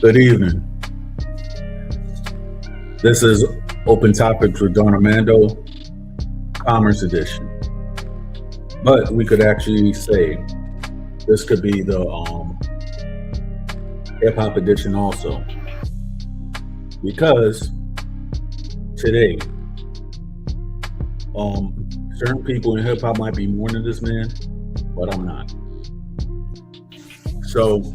Good evening. This is Open Topics with Armando, Commerce Edition. But we could actually say this could be the Hip Hop Edition also. Because today, certain people in hip hop might be mourning this man, but I'm not. So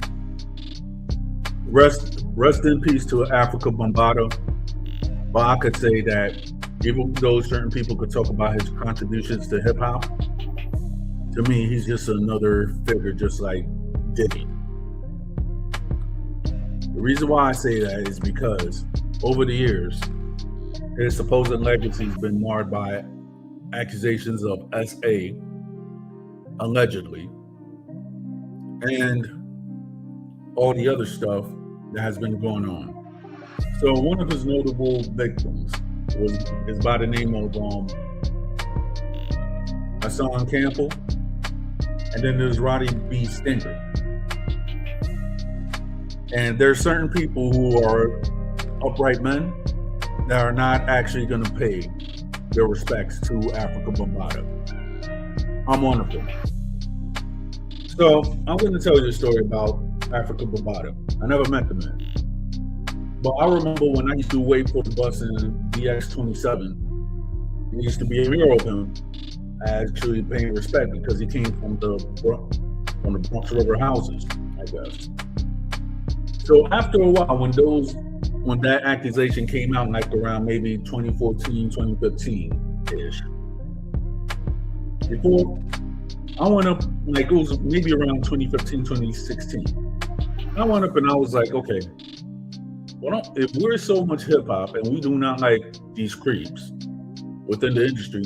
rest in peace to Africa Bombada. But I could say that even though certain people could talk about his contributions to hip hop, to me, he's just another figure, just like Diddy. The reason why I say that is because over the years, his supposed legacy has been marred by accusations of SA, allegedly, and all the other stuff that has been going on. So one of his notable victims is by the name of Hassan Campbell, and then there's Roddy B. Stinger. And there's certain people who are upright men that are not actually going to pay their respects to Africa Bombada. I'm one of them. So I'm going to tell you a story about Africa Bombada. I never met the man. But I remember when I used to wait for the bus in DX27, there used to be a mural of him actually paying respect because he came from the Bronx River houses, I guess. So after a while, when that accusation came out, like around maybe 2014, 2015-ish, before I went up, like it was maybe around 2015, 2016, I went up and I was like, okay, well, if we're so much hip hop and we do not like these creeps within the industry,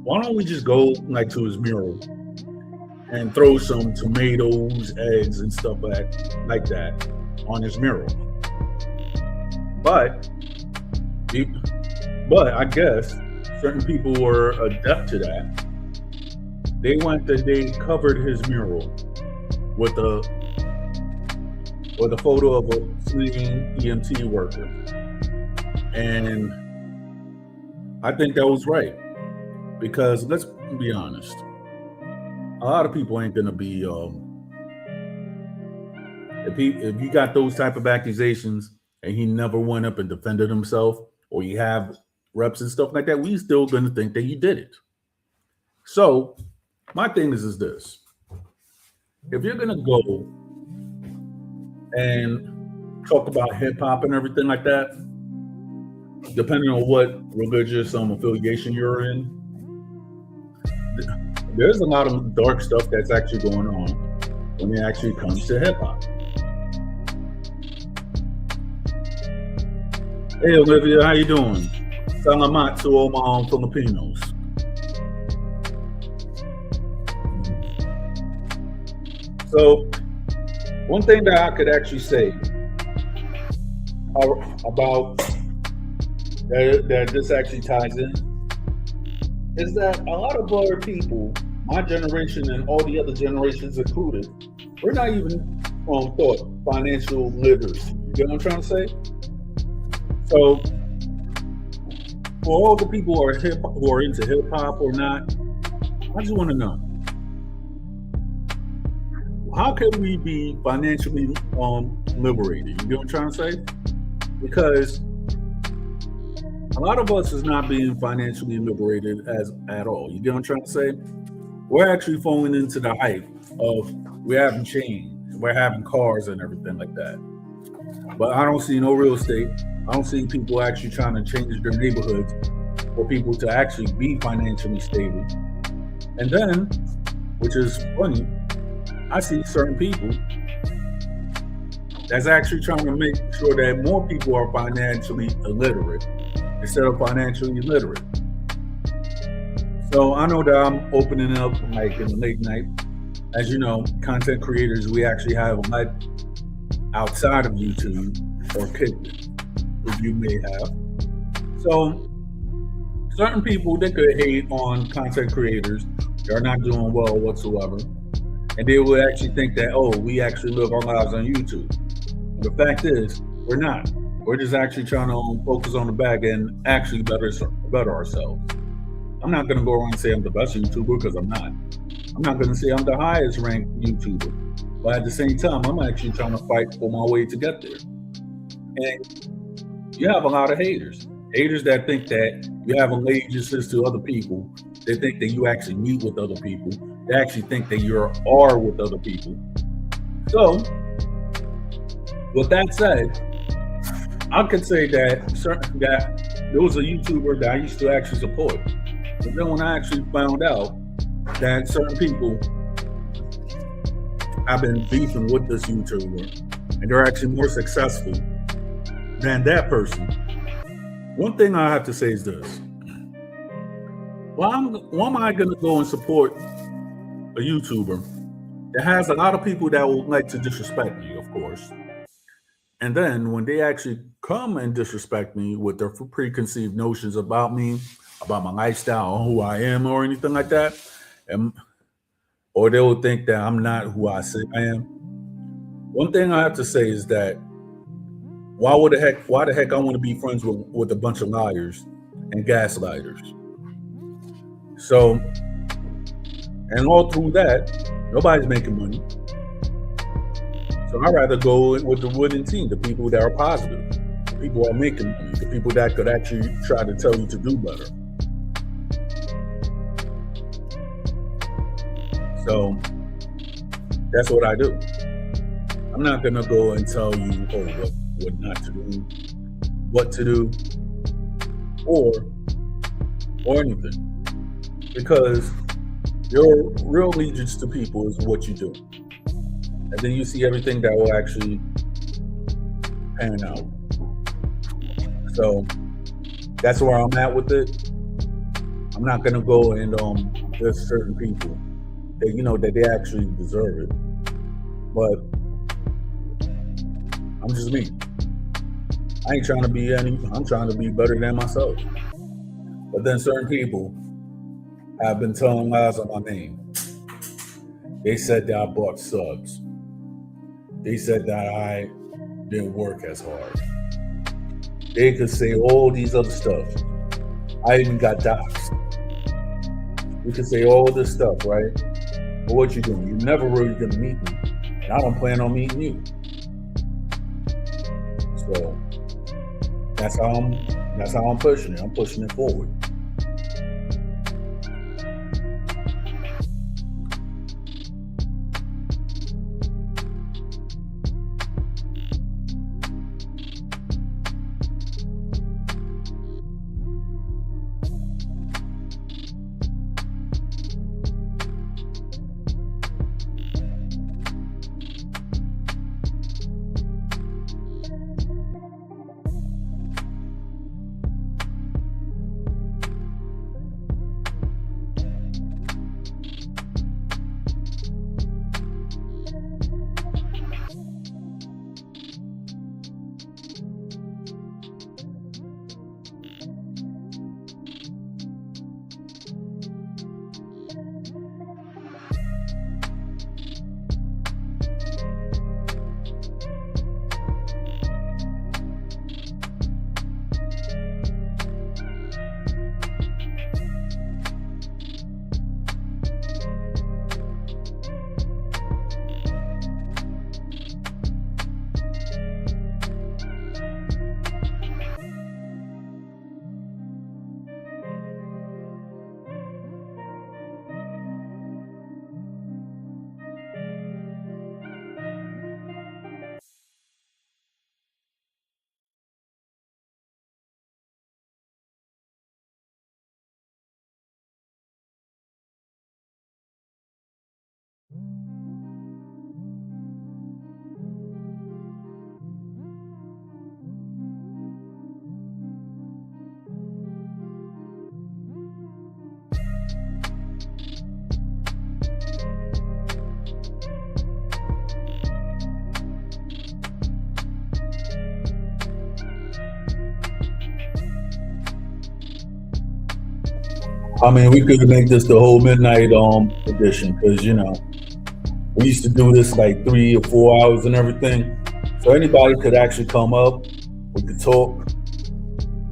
why don't we just go like to his mural and throw some tomatoes, eggs, and stuff like that on his mural? But I guess certain people were adept to that. They covered his mural with a photo of a fleeing EMT worker. And I think that was right. Because let's be honest, a lot of people ain't gonna be if you got those type of accusations and he never went up and defended himself, or you have reps and stuff like that, we still gonna think that he did it. So my thing is this: if you're gonna go and talk about hip hop and everything like that, depending on what religious affiliation you're in, there's a lot of dark stuff that's actually going on when it actually comes to hip hop. Hey Olivia, how you doing? Salamat to all my Filipinos. So one thing that I could actually say about that this actually ties in is that a lot of other people, my generation and all the other generations included, we're not even taught financial literacy. You get what I'm trying to say? So for all the people who are into hip hop or not, I just want to know, how can we be financially liberated? You get what I'm trying to say? Because a lot of us is not being financially liberated at all. You get what I'm trying to say? We're actually falling into the hype of we're having chains, we're having cars and everything like that. But I don't see no real estate. I don't see people actually trying to change their neighborhoods for people to actually be financially stable. And then, which is funny, I see certain people that's actually trying to make sure that more people are financially illiterate instead of financially literate. So I know that I'm opening up like in the late night. As you know, content creators, we actually have a life outside of YouTube or Kick, if you may have. So certain people, they could hate on content creators. They're not doing well whatsoever. And they would actually think that, oh, we actually live our lives on YouTube. The fact is, we're not. We're just actually trying to focus on the back and actually better ourselves. I'm not going to go around and say I'm the best YouTuber because I'm not. I'm not going to say I'm the highest ranked YouTuber. But at the same time, I'm actually trying to fight for my way to get there. And you have a lot of haters. Haters that think that you have allegiances to other people. They think that you actually meet with other people. They actually think that you are with other people. So, with that said, I could say that there was a YouTuber that I used to actually support. But then when I actually found out that certain people have been beefing with this YouTuber and they're actually more successful than that person, one thing I have to say is this. Why am I going to go and support a YouTuber that has a lot of people that would like to disrespect me, of course? And then when they actually come and disrespect me with their preconceived notions about me, about my lifestyle, or who I am, or anything like that, or they will think that I'm not who I say I am. One thing I have to say is that why the heck I want to be friends with a bunch of liars and gaslighters? So, and all through that, nobody's making money. So I'd rather go with the winning team, the people that are positive, the people who are making money, the people that could actually try to tell you to do better. So that's what I do. I'm not gonna go and tell you, what not to do, what to do, or anything, because your real allegiance to people is what you do, and then you see everything that will actually pan out. So that's where I'm at with it. I'm not gonna go and there's certain people that that they actually deserve it, but I'm just me. I ain't trying to be I'm trying to be better than myself. But then certain people have been telling lies on my name. They said that I bought subs. They said that I didn't work as hard. They could say all these other stuff. I even got doxxed. You could say all this stuff, right? But what you doing? You're never really gonna meet me. And I don't plan on meeting you. So that's how I'm pushing it. I'm pushing it forward. I mean, we could make this the whole midnight edition because we used to do this like 3 or 4 hours and everything. So anybody could actually come up. We could talk.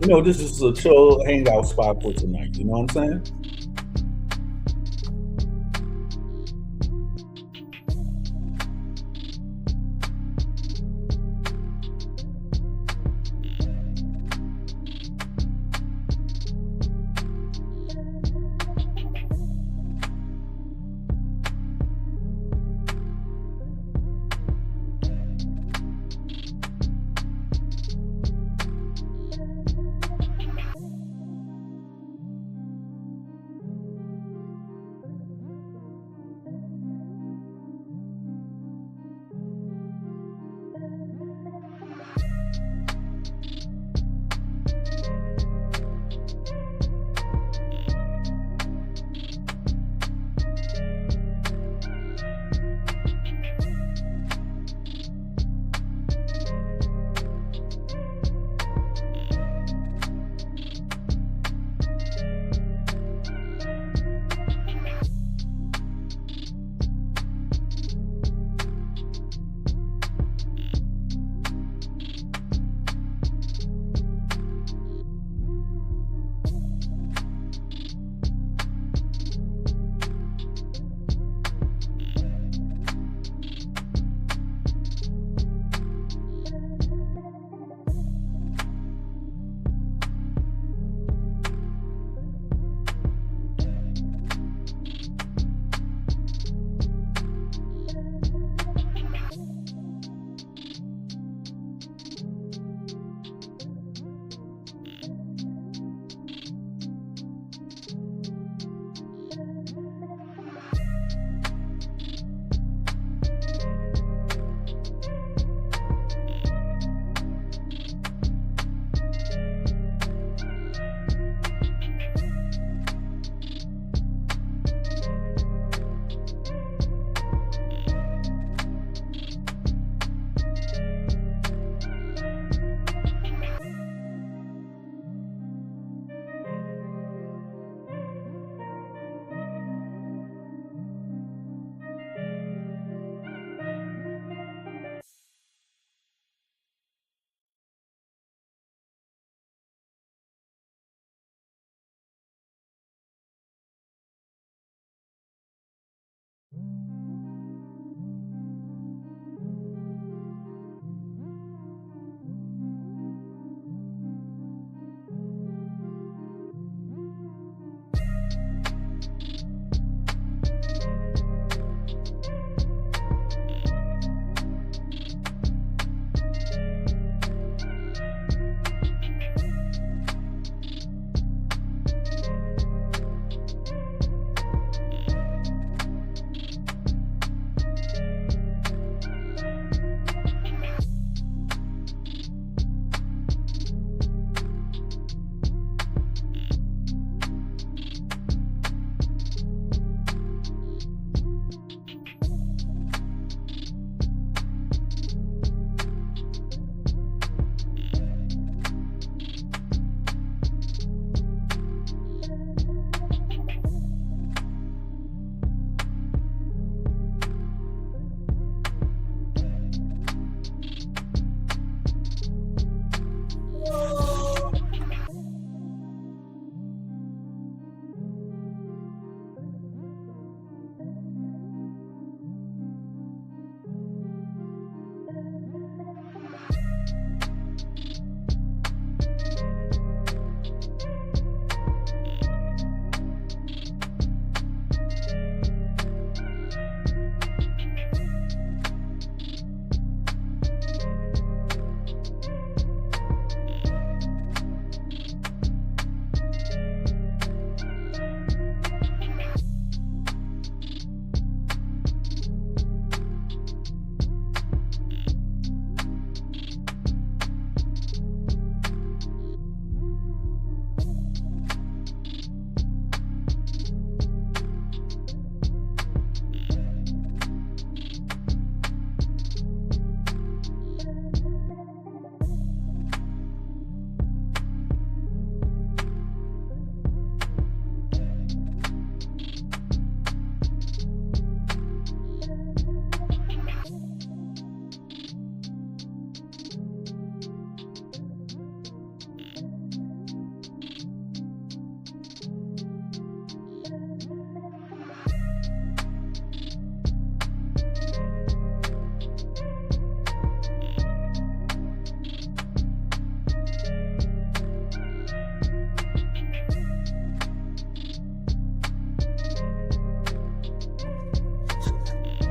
This is a chill hangout spot for tonight. You know what I'm saying?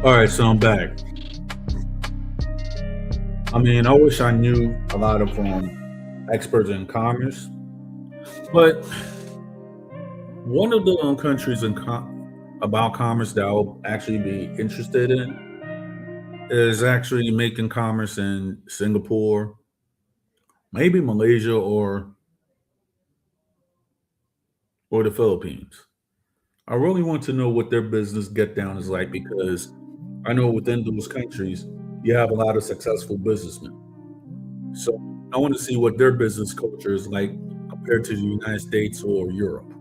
All right, so I'm back. I mean, I wish I knew a lot of experts in commerce, but one of the countries about commerce that I'll actually be interested in is actually making commerce in Singapore, maybe Malaysia or the Philippines. I really want to know what their business get down is like because I know within those countries you have a lot of successful businessmen. So I want to see what their business culture is like compared to the United States or Europe.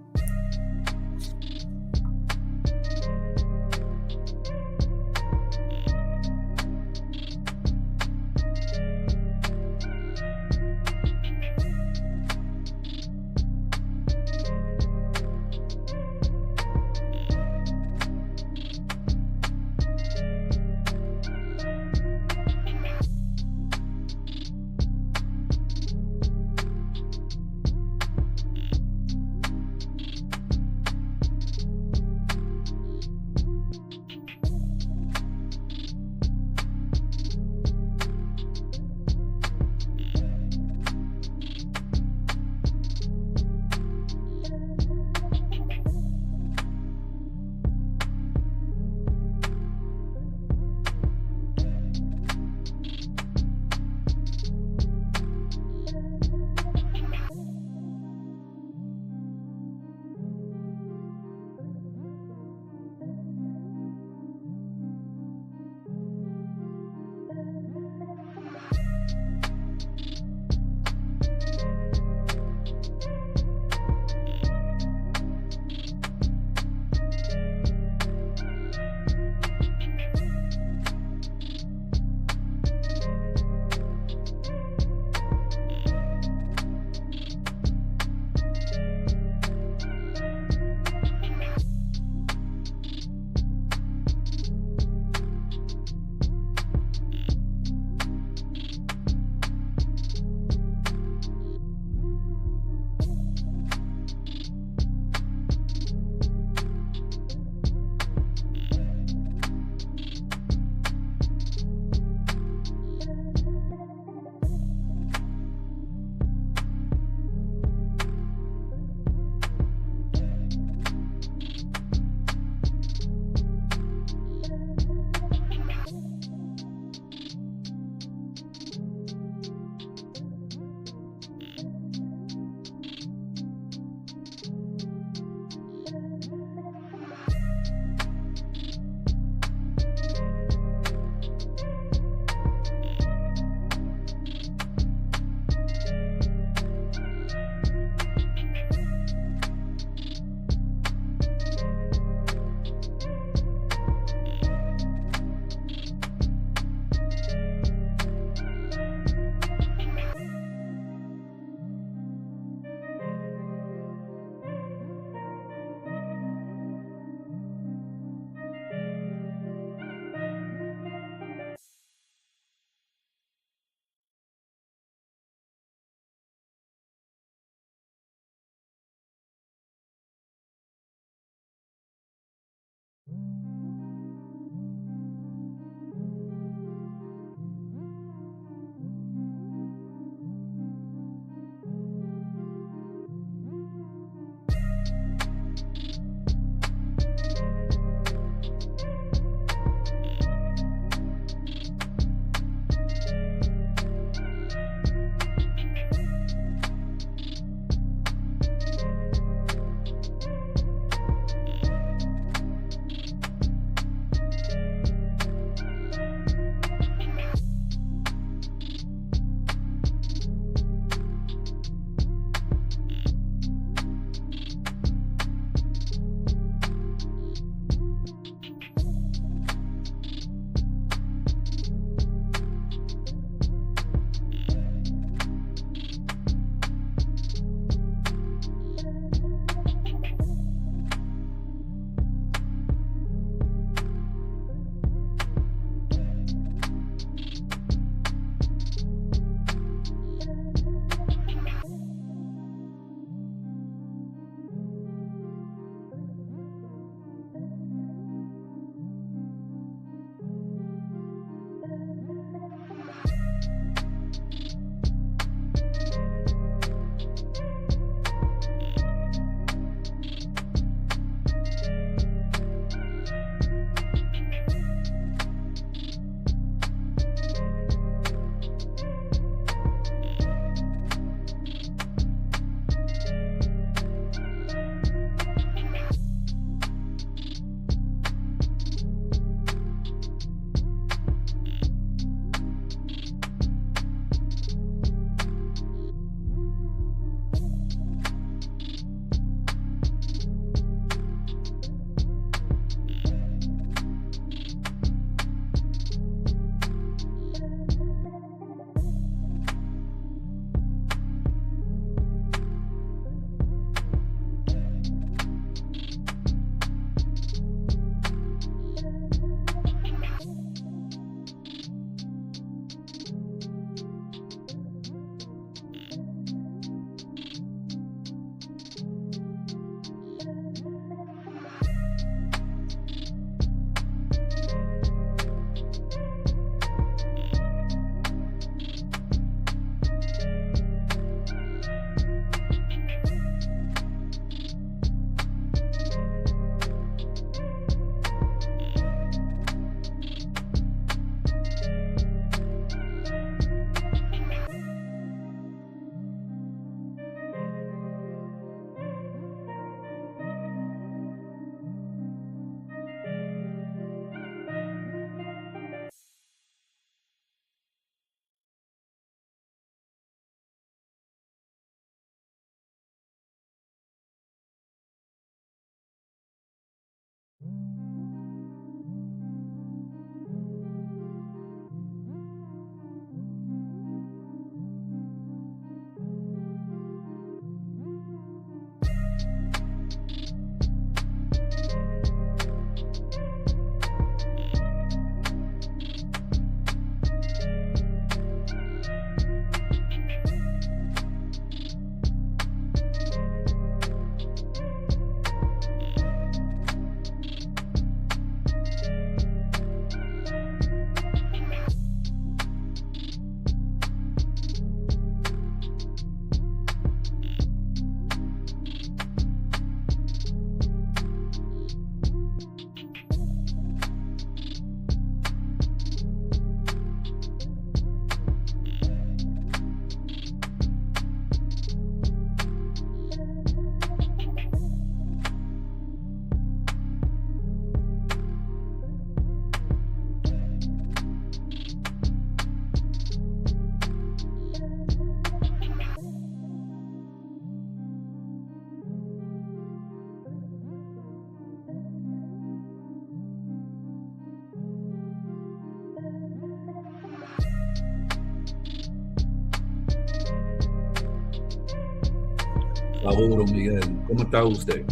Saludos, Miguel. ¿Cómo está usted?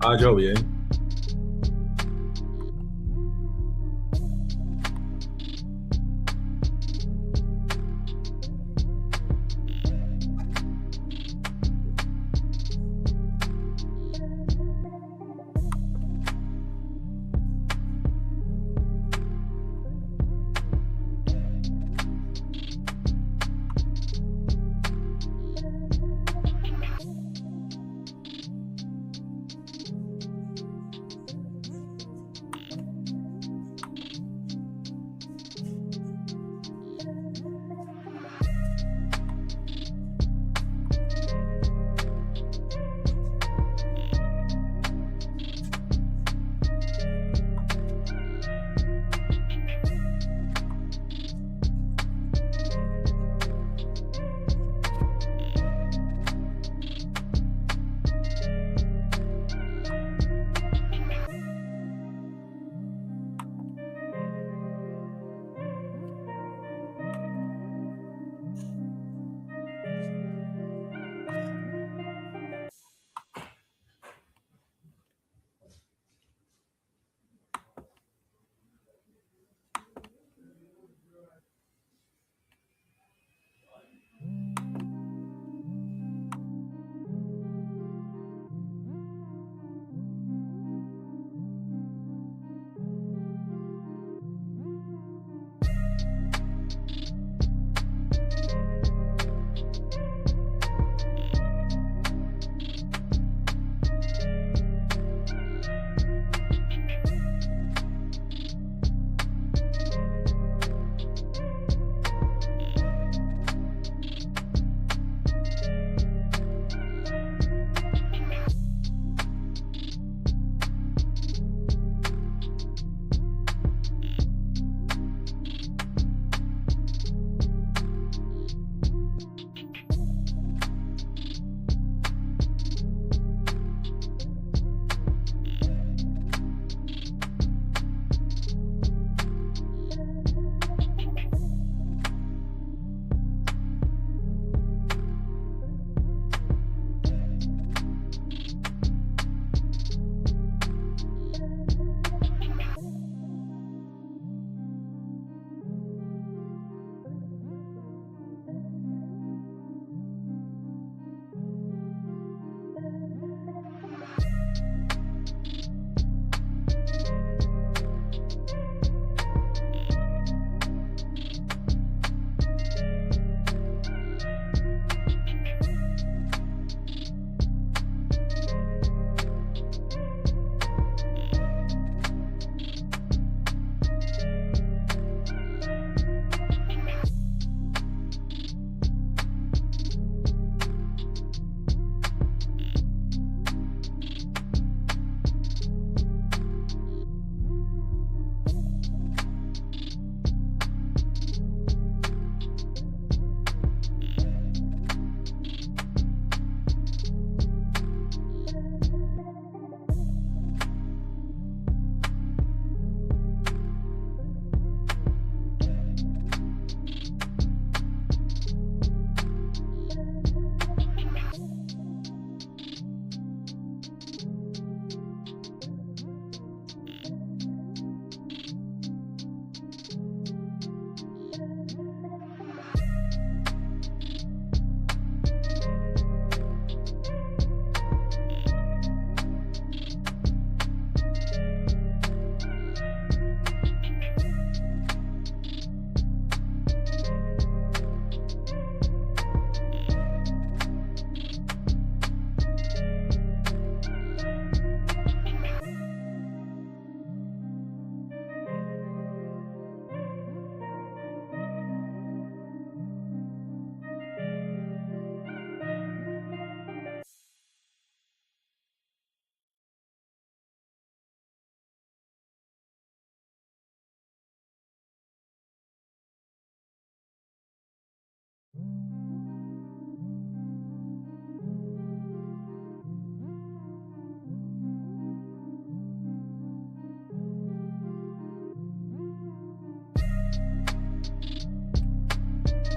Ah, yo bien.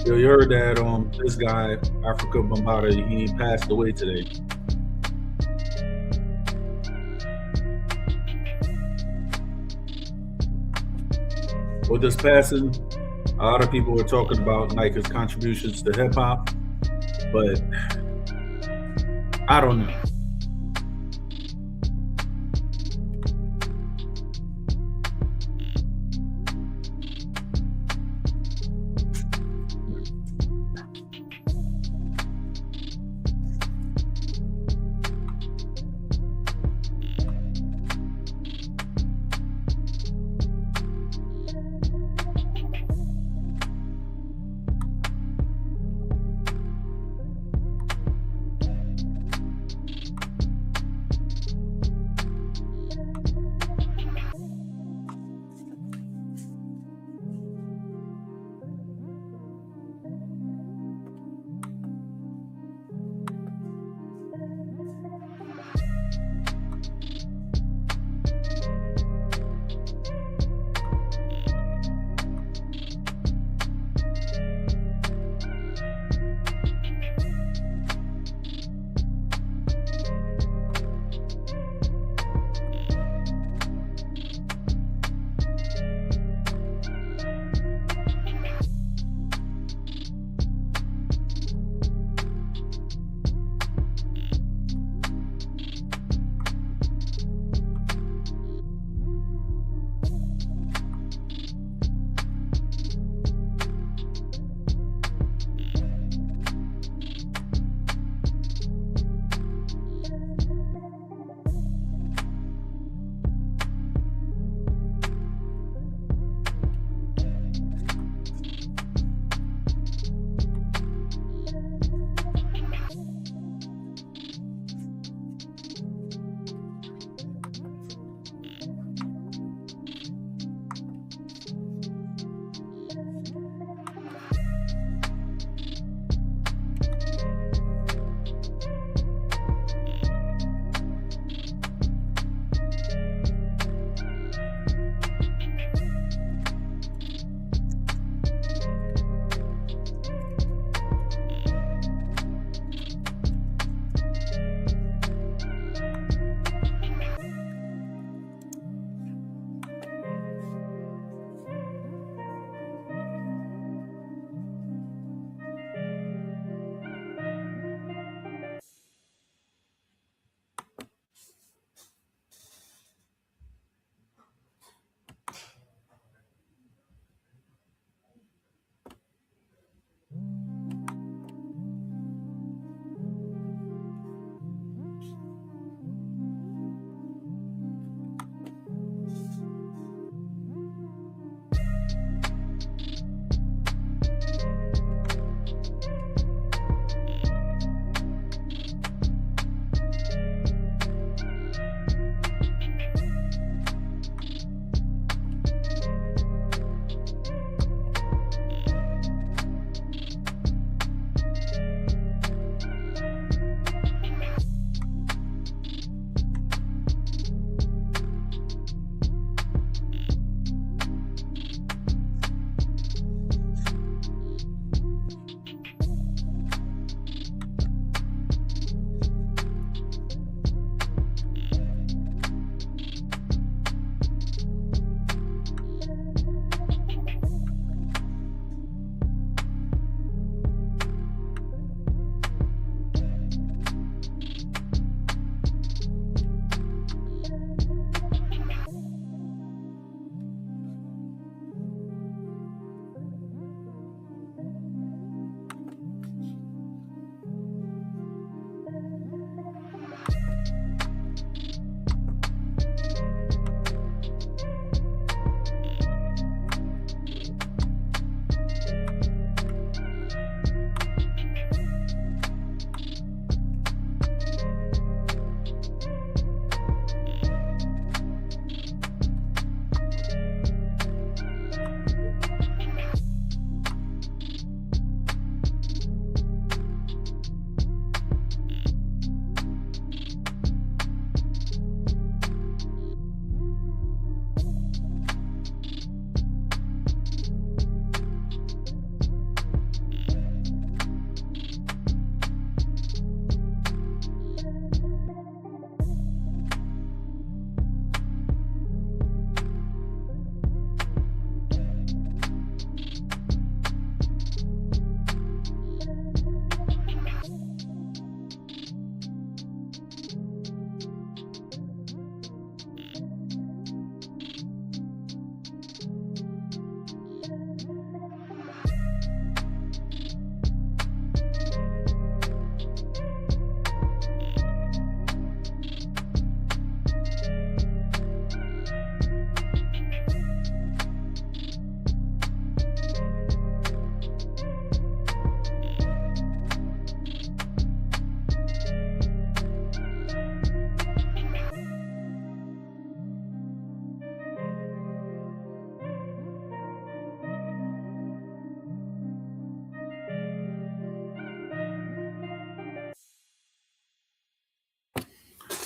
You heard that this guy, Africa Bombata, he passed away today. With this passing, a lot of people were talking about like his contributions to hip hop, but I don't know.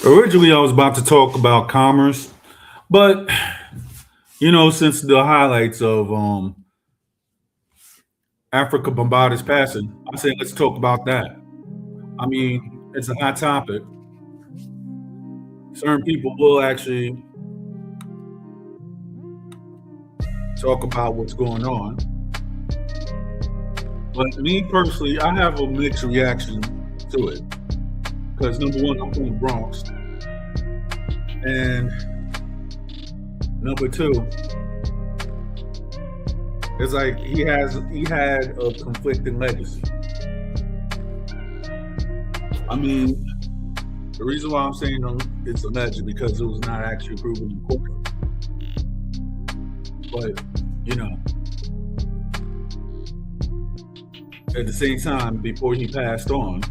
Originally, I was about to talk about commerce, but since the highlights of Africa Bombada's passing, I say let's talk about that. I mean, it's a hot topic. Certain people will actually talk about what's going on, but me personally, I have a mixed reaction to it because number one, I'm from the Bronx, and number two, it's like he had a conflicting legacy. I mean, the reason why I'm saying it's alleged because it was not actually proven in court. But you know, at the same time, before he passed on,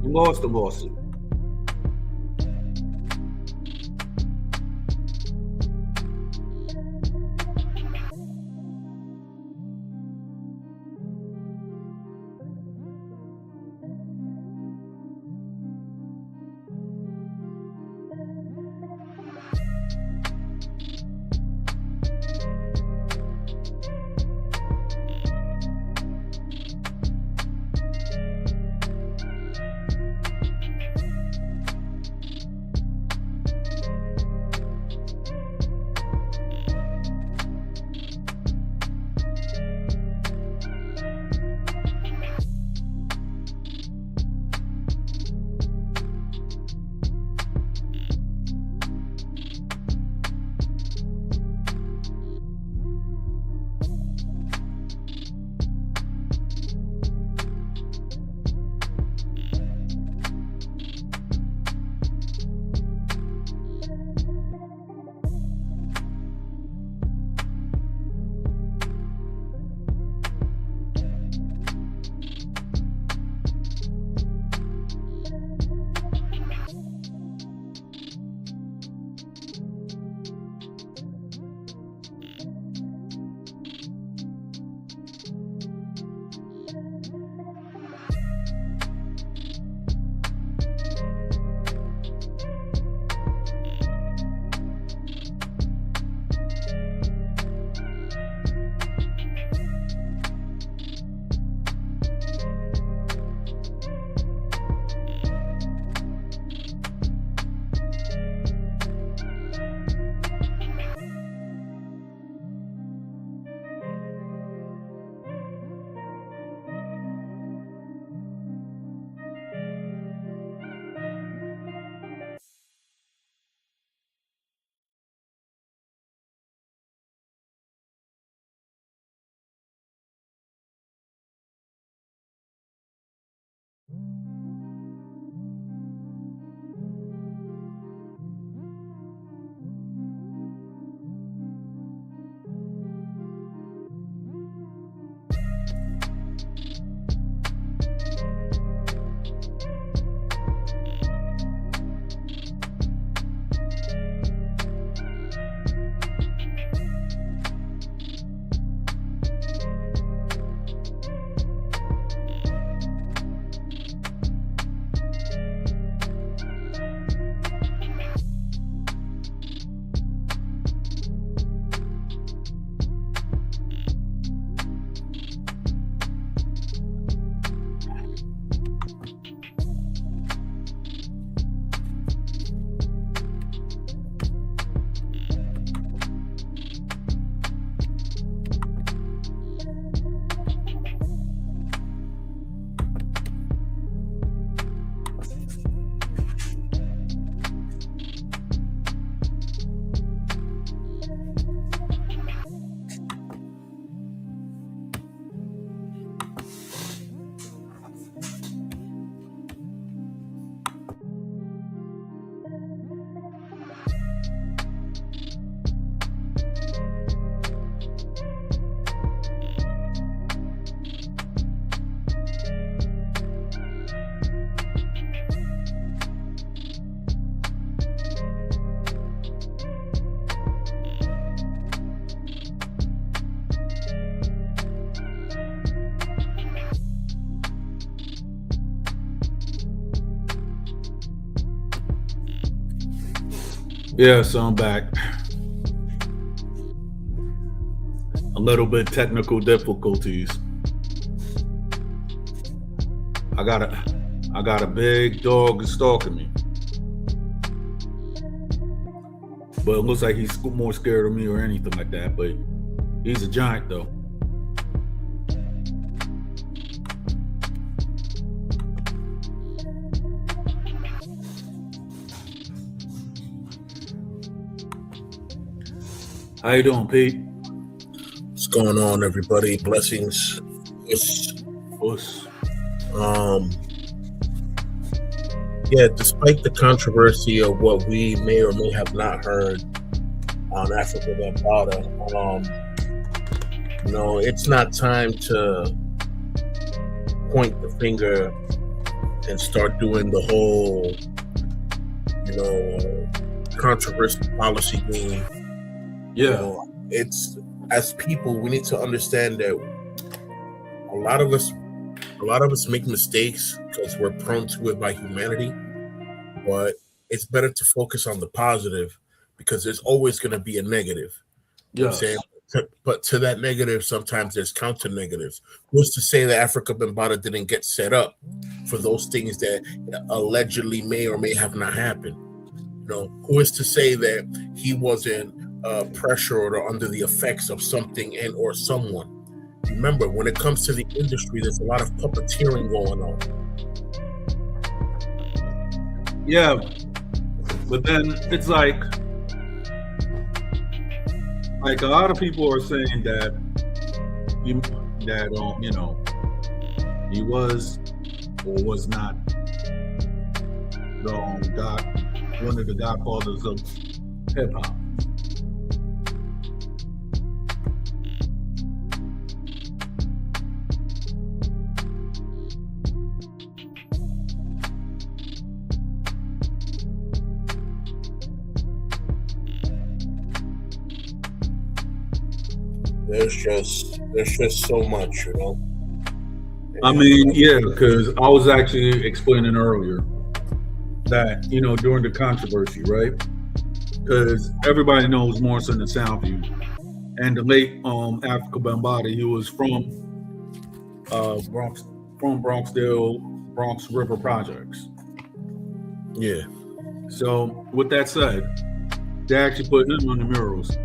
he lost the lawsuit. Yeah, so I'm back. A little bit technical difficulties. I got a I got a big dog stalking me, but it looks like he's more scared of me or anything like that. But he's a giant though. How you doing, Pete? What's going on, everybody? Blessings. Yes. What's Um, yeah, despite the controversy of what we may or may have not heard on Africa Bambaataa, it's not time to point the finger and start doing the whole, controversy policy game. yeah, It's, as people, we need to understand that a lot of us make mistakes because we're prone to it by humanity, but it's better to focus on the positive because there's always going to be a negative. You know what I'm yes, saying? But to that negative, sometimes there's counter negatives. Who's to say that Africa Bambaataa didn't get set up for those things that allegedly may or may have not happened? Who is to say that he wasn't pressured or under the effects of something and or someone? Remember, when it comes to the industry, there's a lot of puppeteering going on. yeah. But then it's like a lot of people are saying that he was or was not the one of the godfathers of hip hop. There's just so much, I mean, yeah, because I was actually explaining earlier that during the controversy, right? Because everybody knows Morrison and Soundview, and the late Africa Bambaataa, he was from Bronxdale, Bronx River Projects. Yeah. So with that said, they actually put him on the murals.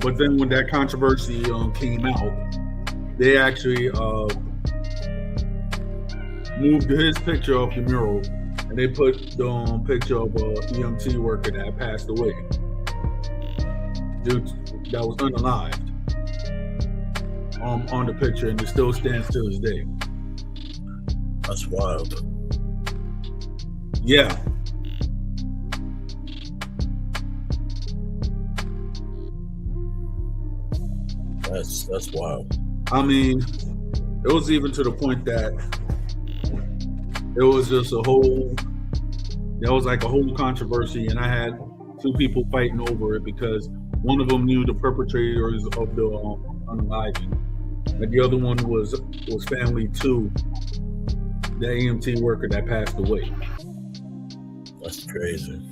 But then when that controversy came out, they actually moved his picture off the mural, and they put the picture of a EMT worker that passed away, dude that was unalived, on the picture, and it still stands to this day. That's wild. Yeah. That's wild. I mean, it was even to the point that it was just there was like a whole controversy, and I had two people fighting over it because one of them knew the perpetrators of the unaliving, and the other one was family to the EMT worker that passed away. That's crazy.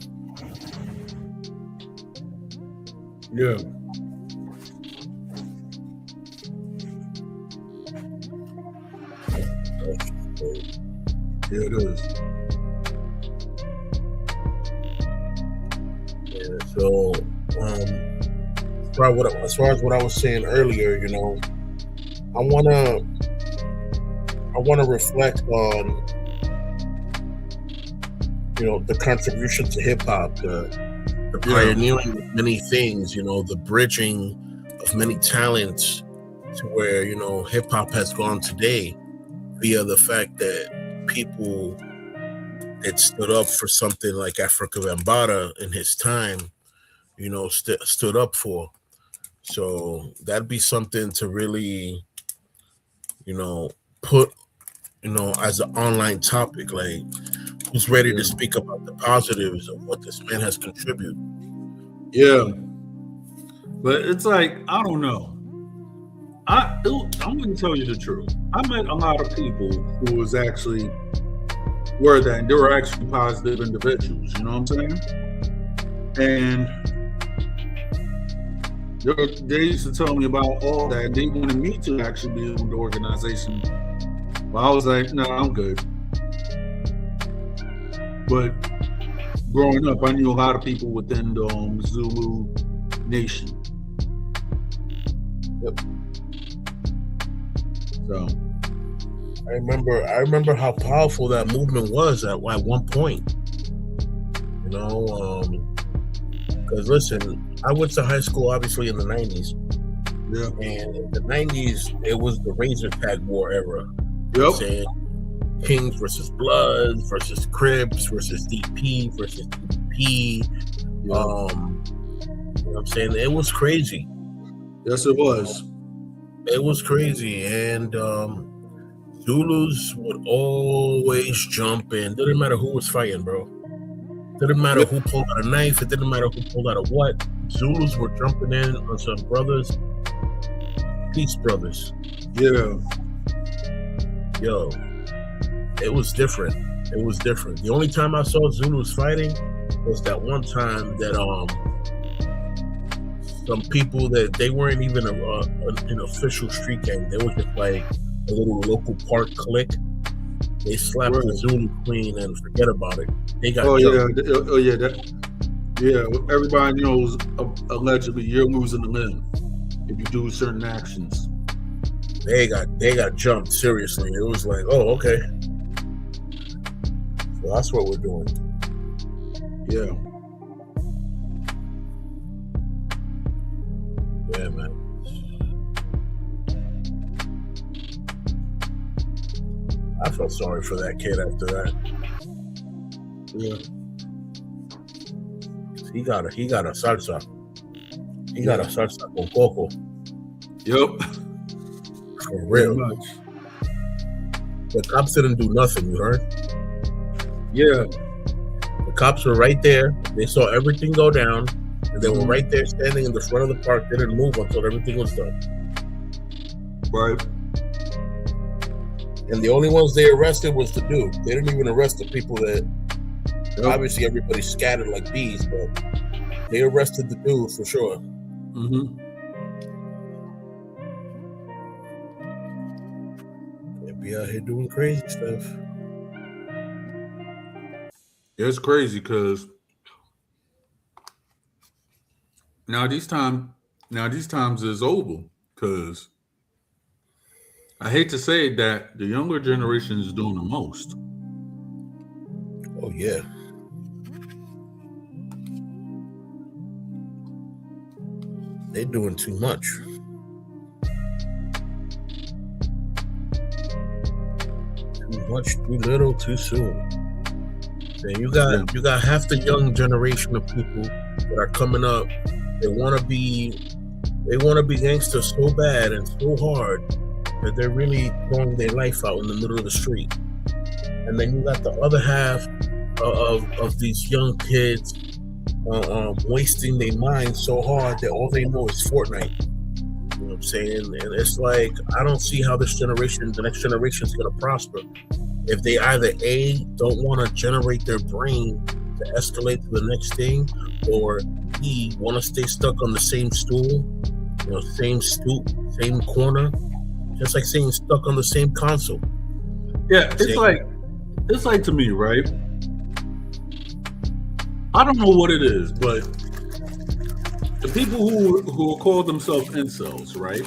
Yeah. Yeah, it is. Yeah, so as far as what I was saying earlier, I wanna reflect on the contribution to hip hop, the pioneering of many things, the bridging of many talents to where hip hop has gone today, via the fact that people that stood up for something like Africa Bambaataa in his time, stood up for. So that'd be something to really, put, as an online topic, like who's ready to speak about the positives of what this man has contributed. Yeah. But it's like, I don't know. I'm going to tell you the truth. I met a lot of people who was actually were actually positive individuals. You know what I'm saying? And they used to tell me about all that. They wanted me to actually be in the organization. But I was like, no, I'm good. But growing up, I knew a lot of people within the Zulu Nation. Yep. So I remember how powerful that movement was at one point. You know, because listen, I went to high school obviously in the 90s. yeah. And in the 90s, it was the razor tag war era. Yep. Saying Kings versus Bloods versus Crips versus DP versus DP. Yeah. You know what I'm saying? It was crazy. Yes, it was. It was crazy. And Zulus would always jump in. Didn't matter who was fighting, bro. Didn't matter who pulled out a knife. It didn't matter who pulled out a what. Zulus were jumping in on some brothers. Peace brothers. Yeah. Yo, it was different. It was different. The only time I saw Zulus fighting was that one time that some people that they weren't even an official street gang. They were just like a little local park clique. They slapped the Zulu queen and forget about it. They got jumped. Yeah. Everybody knows allegedly you're losing a limb if you do certain actions. They got jumped seriously. It was like, oh, okay. So that's what we're doing. Yeah. Yeah, man. I felt sorry for that kid after that. Yeah. He got a salsa. He got a salsa con coco. Yep. For real. Much. The cops didn't do nothing, you heard? Yeah. The cops were right there. They saw everything go down. And they were right there standing in the front of the park. They didn't move until everything was done. Right. And the only ones they arrested was the dude. They didn't even arrest the people that obviously everybody scattered like bees, but they arrested the dude for sure. Mm-hmm. They be out here doing crazy stuff. Yeah, it's crazy because now these times is over because I hate to say that the younger generation is doing the most. Oh yeah. They're doing too much. Too much, too little, too soon. And you got half the young generation of people that are coming up. They want to be gangsters so bad and so hard that they're really throwing their life out in the middle of the street. And then you got the other half of these young kids wasting their minds so hard that all they know is Fortnite. You know what I'm saying? And it's like, I don't see how the next generation is going to prosper if they either A, don't want to generate their brain to escalate to the next thing, or B, want to stay stuck on the same stool, same stoop, same corner, just like saying stuck on the same console. Yeah, it's like to me, right? I don't know what it is, but the people who call themselves incels, right?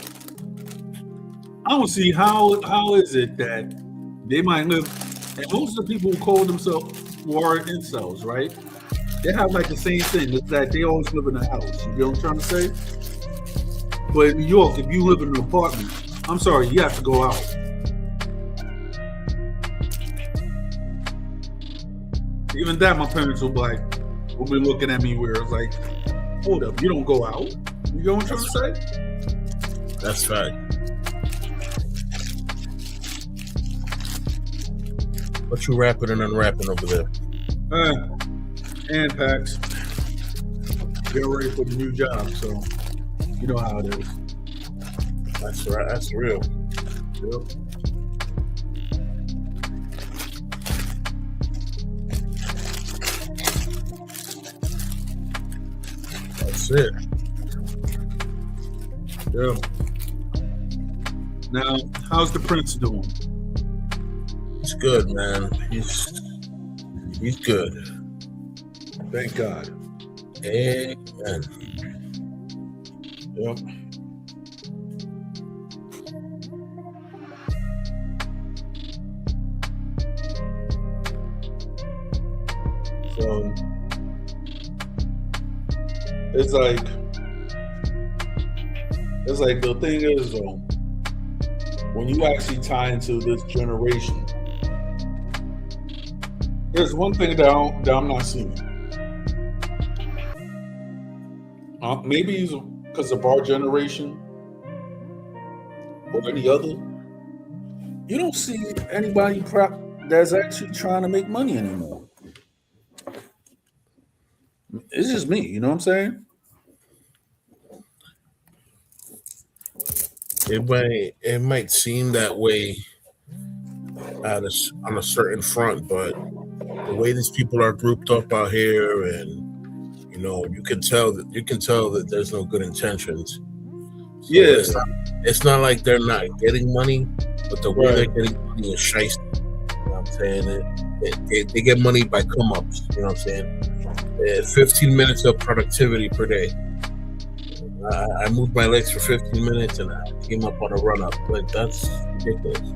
I don't see how is it that they might live, and most of the people who call themselves who are incels, right? They have like the same thing. It's that they always live in a house. You know what I'm trying to say? But in New York, if you live in an apartment, I'm sorry, you have to go out. Even that, my parents will be looking at me where it's like, hold up, you don't go out. You know what I'm trying to say? That's right. What you wrapping and unwrapping over there? And packs. Get ready for the new job, so you know how it is. That's right. That's real. Yep. That's it. Yeah. Now, how's the prince doing? He's good, man. He's good. Thank God. Amen. Yep. So it's like the thing is when you actually tie into this generation, there's one thing that I'm not seeing. Maybe it's because of our generation or any other. You don't see anybody that's actually trying to make money anymore. It's just me, you know what I'm saying? It might seem that way on a certain front, but the way these people are grouped up out here, and you can tell that there's no good intentions. So Yeah, it's not like they're not getting money, but the way right. they're getting money is shiesty. You know what I'm saying? They get money by come ups. You know what I'm saying? 15 minutes of productivity per day. I moved my legs for 15 minutes and I came up on a run up. Like, that's ridiculous.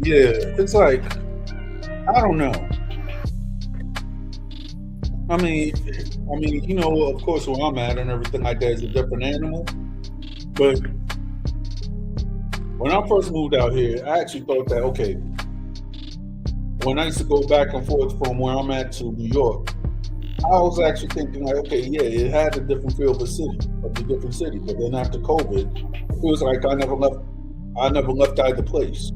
Yeah, it's like, I don't know. I mean, of course, where I'm at and everything like that is a different animal. But when I first moved out here, I actually thought that, okay, when I used to go back and forth from where I'm at to New York, I was actually thinking like, okay, yeah, it had a different feel of the different city. But then after COVID, it was like I never left either place.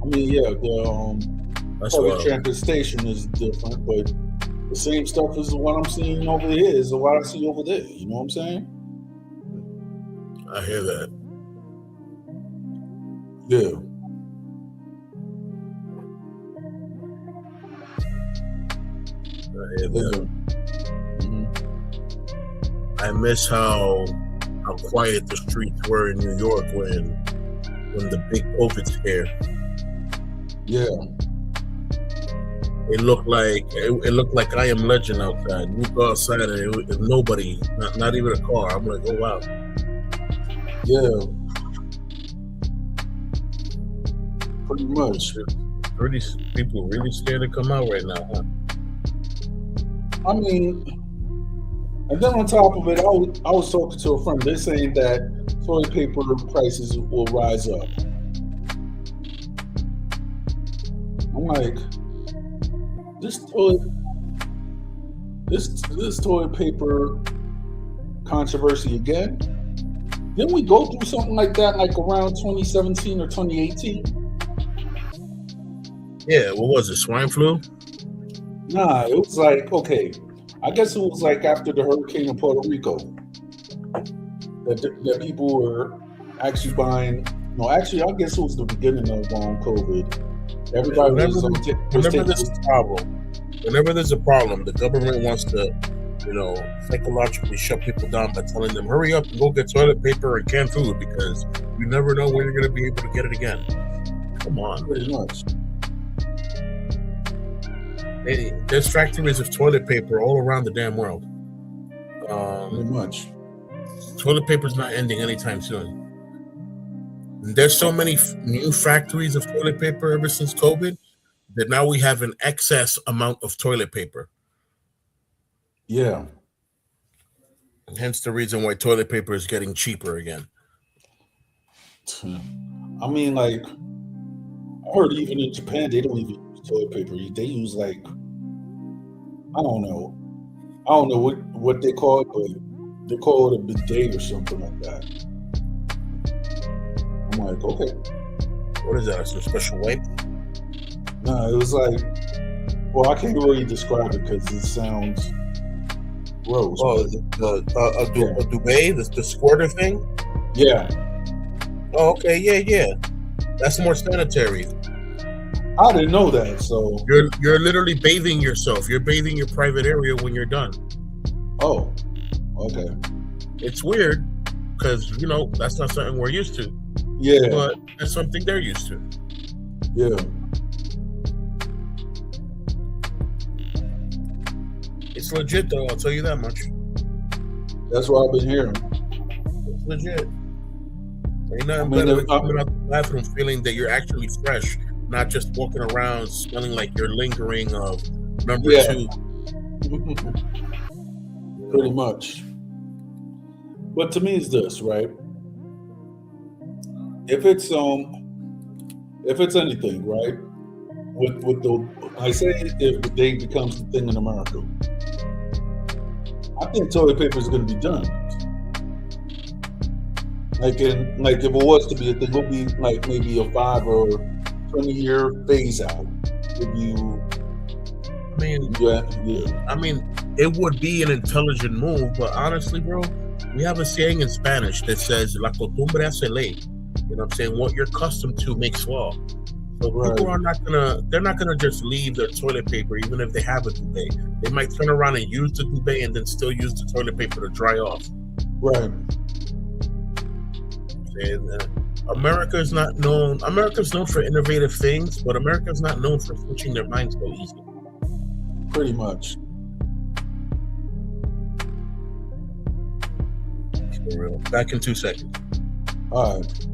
I mean, yeah, the public transportation is different, but the same stuff is what I'm seeing over here is what I see over there. You know what I'm saying? I hear that. Yeah. Mm-hmm. I miss how quiet the streets were in New York when the big COVID scare. Yeah. It looked like I Am Legend outside. You go outside and it was nobody, not even a car. I'm like, oh wow. Yeah. Pretty much. People really scared to come out right now, huh? I mean, and then on top of it, I was talking to a friend. They're saying that toilet paper prices will rise up. I'm like, this toilet paper controversy again? Didn't we go through something like that like around 2017 or 2018? Yeah, what was it, swine flu? Nah, it was like, okay, I guess it was like after the hurricane in Puerto Rico that people were actually buying. No, actually, I guess it was the beginning of COVID. Everybody whenever there's a problem, the government wants to, psychologically shut people down by telling them, hurry up and go get toilet paper and canned food because you never know when you're going to be able to get it again. Come on. Pretty much. There's factories of toilet paper all around the damn world. Pretty much. Toilet paper's not ending anytime soon. There's so many new factories of toilet paper ever since COVID that now we have an excess amount of toilet paper. Yeah. Hence the reason why toilet paper is getting cheaper again. I mean, like, I heard even in Japan, they don't even use toilet paper. They use like, I don't know what they call it, but they call it a bidet or something like that. I'm like, okay. What is that? Some special wipe? No, it was like, well, I can't really describe it because it sounds gross. Oh, a duvet, the squirter thing? Yeah. Oh, okay, yeah. That's more sanitary. I didn't know that, so you're literally bathing yourself. You're bathing your private area when you're done. Oh, okay. It's weird because that's not something we're used to, Yeah, but that's something they're used to. yeah. It's legit though, I'll tell you that much. That's what I've been hearing. It's legit. Ain't I nothing mean, better than coming out the bathroom feeling that you're actually fresh, not just walking around smelling like you're lingering of number yeah, two. pretty much. But to me, it's this, right? If it's anything, right? With the I say if the day becomes the thing in America, I think toilet paper is going to be done. Like if it was to be a thing, it would be like maybe a 5 or 20-year phase out. If you, I mean, yeah. It would be an intelligent move, but honestly, bro, we have a saying in Spanish that says "La costumbre hace ley." You know what I'm saying? What you're accustomed to makes law. So people are they're not gonna just leave their toilet paper even if they have a duvet. They might turn around and use the duvet and then still use the toilet paper to dry off. Right. And America's known for innovative things, but America's not known for switching their minds so easy. Pretty much. For real. Back in 2 seconds. All right.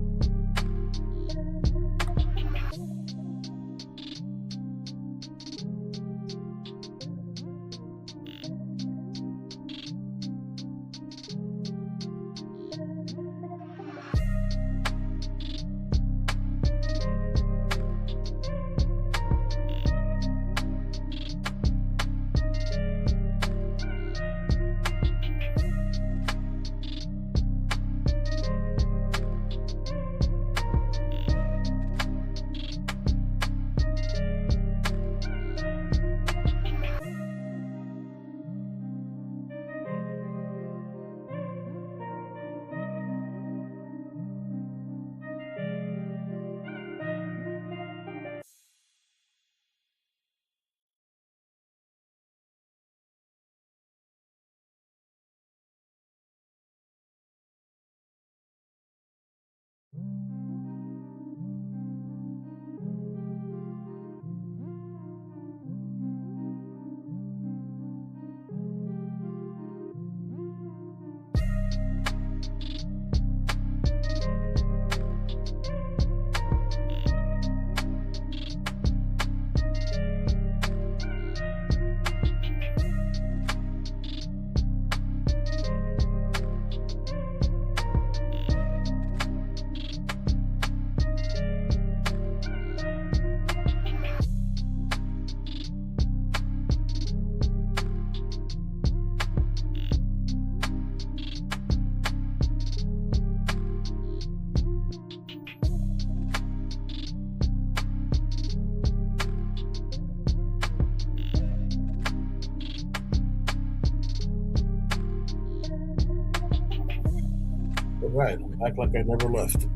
Right. Act like I never left.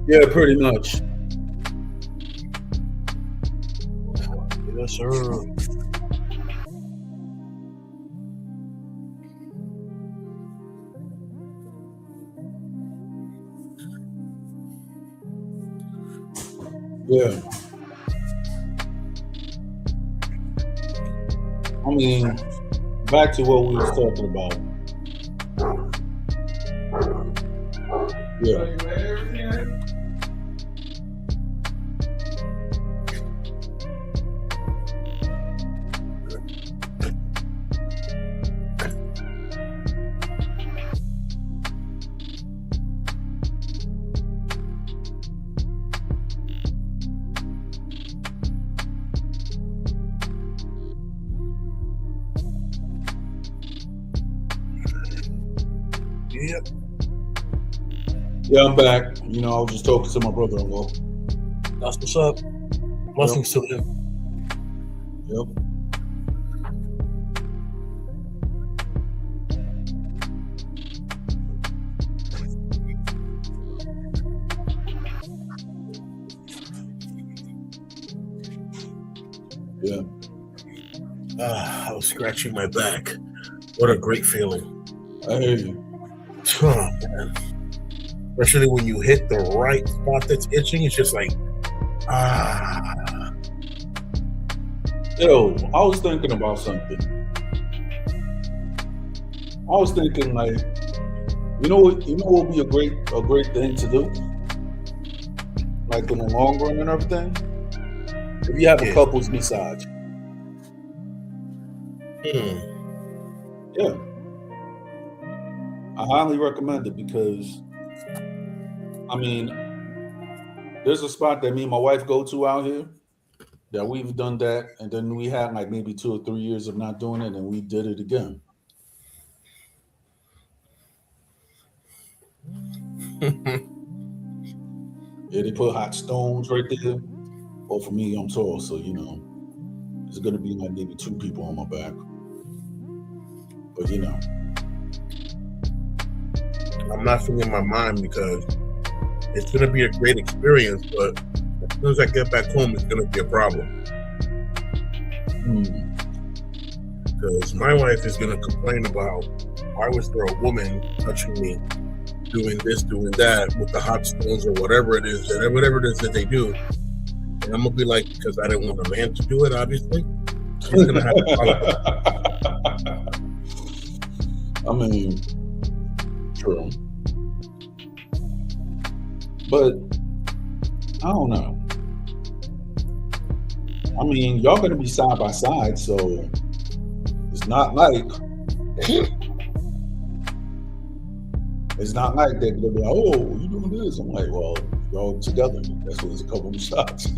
Yeah, pretty much. Yes, sir. Yeah. I mean, back to what we was talking about. Yeah. Yep. Yeah, I'm back. I was just talking to my brother-in-law. That's what's up. Blessings to him. Yep. Yeah. I was scratching my back. What a great feeling. I hear you. Oh, man. Especially when you hit the right spot that's itching, it's just like, Yo, I was thinking about something. I was thinking like, what would be a great thing to do? Like in the long run and everything? If you have a couples massage. Yeah. I highly recommend it because I mean, there's a spot that me and my wife go to out here that we've done that, and then we had like maybe 2 or 3 years of not doing it, and we did it again. Yeah, they put hot stones right there. Well, for me, I'm tall, so it's gonna be like maybe 2 people on my back. But I'm laughing in my mind because it's gonna be a great experience, but as soon as I get back home, it's gonna be a problem. Because my wife is gonna complain about why was there a woman touching me, doing this, doing that with the hot stones or whatever it is that they do. And I'm gonna be like, because I didn't want a man to do it, obviously. She's gonna have to follow. I mean, true. But I don't know. I mean, y'all gonna be side by side, so it's not like they're gonna be like, oh, you doing this? I'm like, well, y'all together. That's what it's a couple of shots.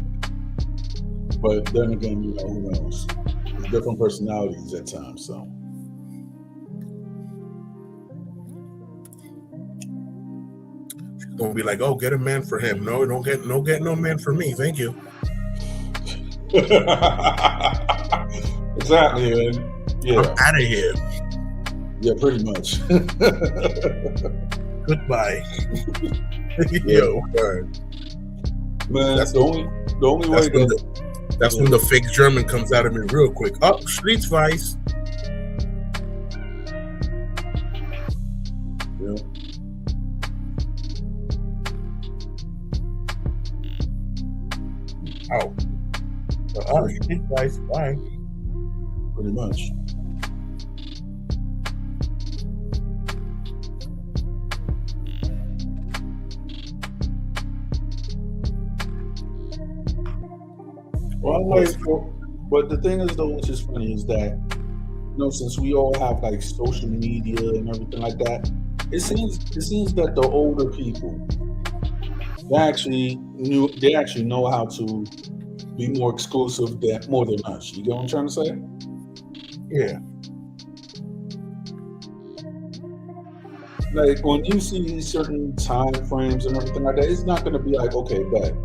But then again, who knows? There's different personalities at times, so. She's gonna be like, oh, get a man for him. No, don't get no man for me. Thank you. Exactly, man. Yeah. I'm out of here. Yeah, pretty much. Goodbye. Yo, man, that's the only way that's when the fake German comes out of me real quick. Oh, Schlitzweiss. Yeah. Oh, Schlitzweiss. Bye. Pretty much. But the thing is, though, which is funny, is that since we all have like social media and everything like that, it seems that the older people they actually know how to be more exclusive more than us. You get what I'm trying to say? Yeah. Like when you see certain time frames and everything like that, it's not going to be like, okay, bet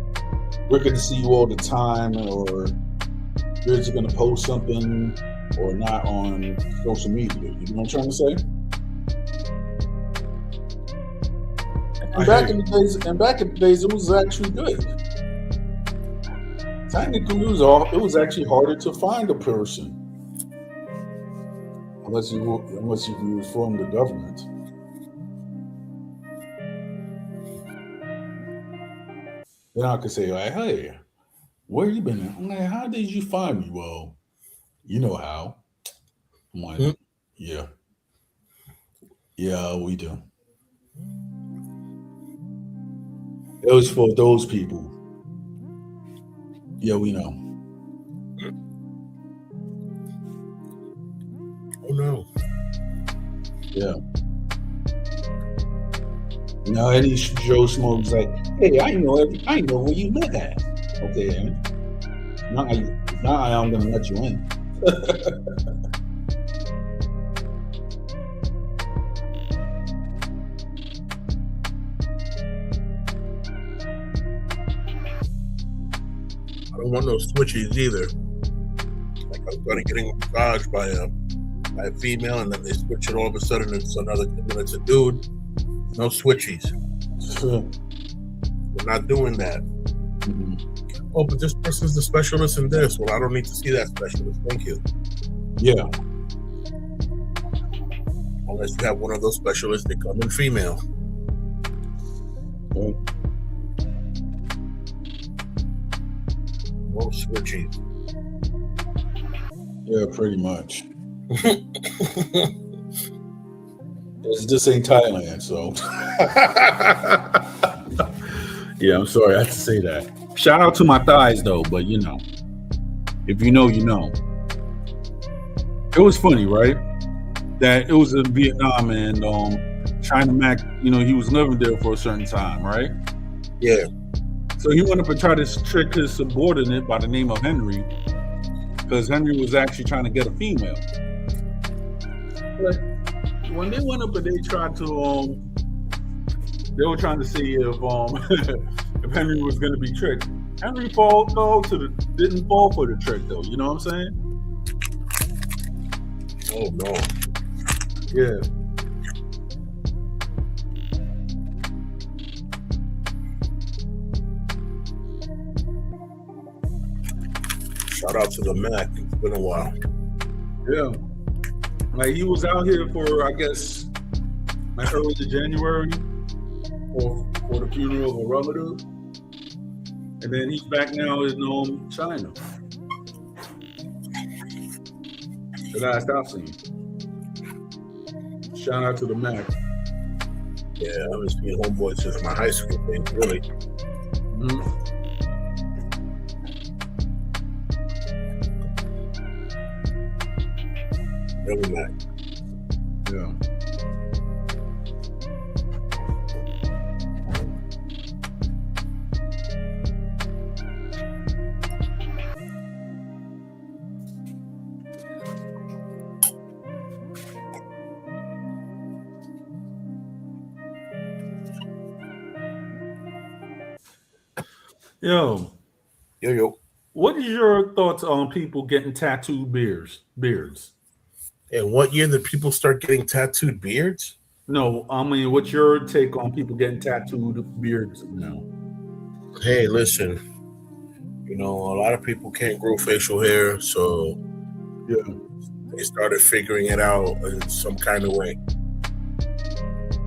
we're going to see you all the time, or you're just going to post something or not on social media. You know what I'm trying to say? And back in the days, it was actually good. Technically, it was actually harder to find a person, unless you were from the government. Then I could say, like, hey, where you been at? I'm like, how did you find me? Well, you know how. I'm like, yeah, we do. It was for those people. Yeah, we know. Oh no. Yeah. Now any Joe Smoke's like, hey, I know where you live at. Okay, now I'm gonna let you in. I don't want no switchies either. Like I'm gonna getting massaged by a female, and then they switch it all of a sudden it's another, when it's a dude. No switchies. We're not doing that. Mm-hmm. Oh, but this person's the specialist in this. Well, I don't need to see that specialist. Thank you. Yeah. Unless you have one of those specialists that come in female. Well, Oh, switchy. yeah, pretty much. This ain't Thailand, so. Yeah, I'm sorry I have to say that. Shout out to my thighs, though, but you know. If you know, you know. It was funny, right? That it was in Vietnam and China Mac, you know, he was living there for a certain time, right? Yeah. So he went up and tried to trick his subordinate by the name of Henry, because Henry was actually trying to get a female. But when they went up and they tried to, they were trying to see if if Henry was going to be tricked. Henry didn't fall for the trick though. You know what I'm saying? Oh no. Yeah. Shout out to the Mac. It's been a while. Yeah. Like he was out here for, I guess, like early January for the funeral of a relative. And then he's back now in China. The last I've seen. Shout out to the Mac. Yeah, I haven't seen Homeboy since my high school days, really. Mm-hmm. Really Mac. Yeah. Yo, Yo. what is your thoughts on people getting tattooed beards? And what year did people start getting tattooed beards? No, I mean, what's your take on people getting tattooed beards now? Hey, listen. You know, a lot of people can't grow facial hair, so Yeah. they started figuring it out in some kind of way.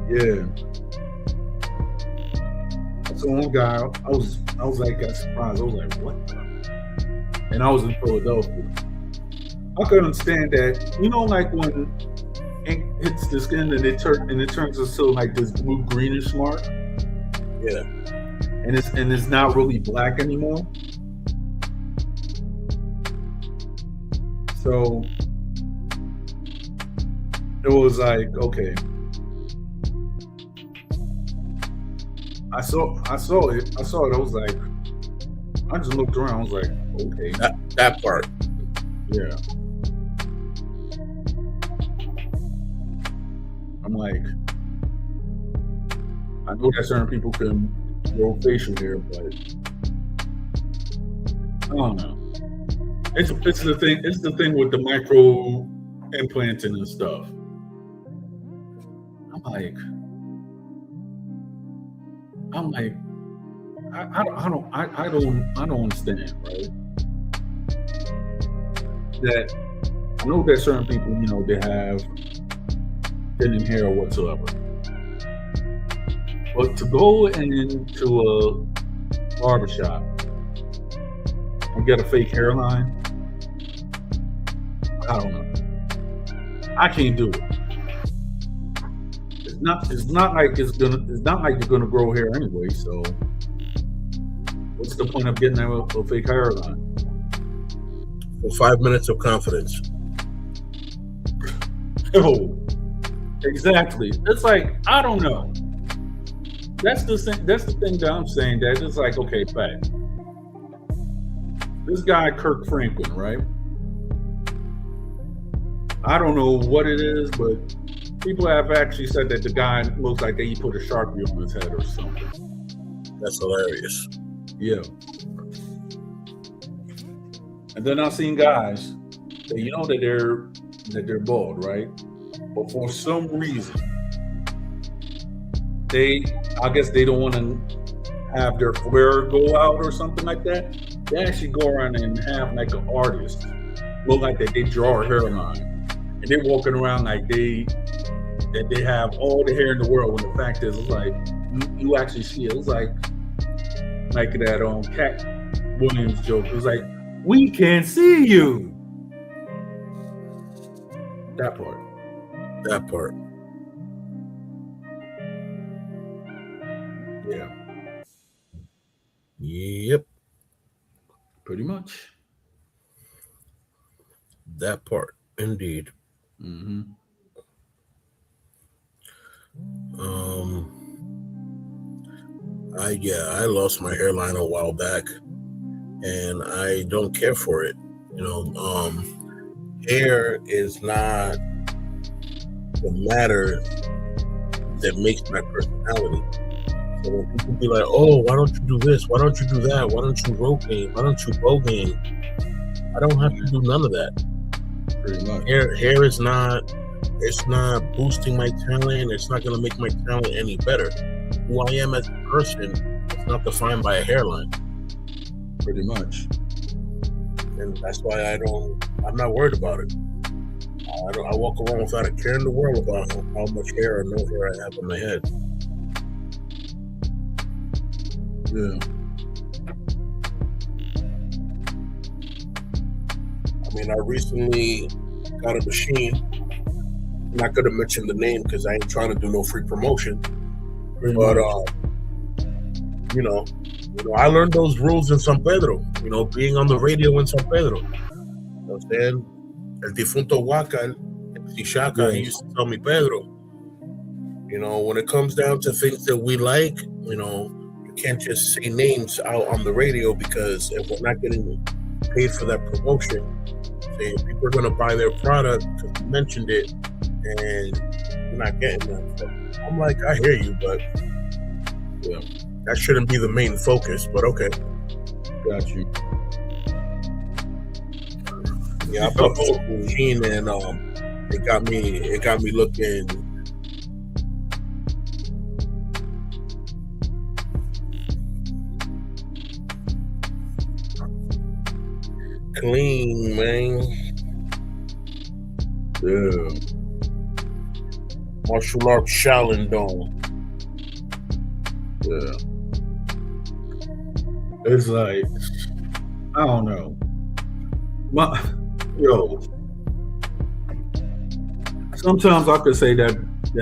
Yeah. So one guy, I was like, got surprised. I was like, what the? And I was in Philadelphia. I could understand that, you know, like when ink hits the skin and it turns into like this blue greenish mark. Yeah. And it's not really black anymore. So it was like, okay. I saw it. I was like, I just looked around. I was like, okay. That part. Yeah. I'm like, I know that certain people can grow facial hair, but I don't know. It's the thing. It's the thing with the micro implanting and stuff. I'm like, I don't understand, right? That I know that certain people, you know, they have thinning hair whatsoever, but to go into a barbershop and get a fake hairline, I don't know. I can't do it. It's not like you're gonna grow hair anyway. So what's the point of getting a fake hairline? For 5 minutes of confidence. Oh, exactly. It's like, I don't know. That's the thing that I'm saying. That it's like, okay, fact. This guy Kirk Franklin, right? I don't know what it is, but people have actually said that the guy looks like he put a Sharpie on his head or something. That's hilarious. Yeah. And then I've seen guys that you know that they're bald, right? But for some reason, I guess they don't want to have their flare go out or something like that. They actually go around and have like an artist look like that they draw a hairline, and they're walking around like they have all the hair in the world. When the fact is, it's like you actually see it. It's like that Cat Williams joke. It was like, we can't see you. That part. That part. Yeah. Yep. Pretty much. That part, indeed. Mm-hmm. I lost my hairline a while back, and I don't care for it. Hair is not the matter that makes my personality. So when people be like, "Oh, why don't you do this? Why don't you do that? Why don't you rogaine? Why don't you bogaine?" I don't have to do none of that. Pretty much. Hair is not. It's not boosting my talent. It's not going to make my talent any better. Who I am as a person is not defined by a hairline. Pretty much. And that's why I'm not worried about it. I walk around without a care in the world about how much hair or no hair I have on my head. Yeah. I mean, I recently got a machine. I'm not going to mention the name because I ain't trying to do no free promotion. But, I learned those rules in San Pedro, being on the radio in San Pedro. You know what I'm saying? El difunto Huacal, Tishaka, he used to tell me, Pedro, when it comes down to things that we like, you can't just say names out on the radio, because if we're not getting paid for that promotion, people are going to buy their product because you mentioned it, and you're not getting that. So I'm like, I hear you, but that shouldn't be the main focus, but okay. Got you. Yeah, I bought the machine, and it got me looking clean, man. Yeah. Martial arts Shaolin Dome. Yeah. It's like, I don't know. Sometimes I could say that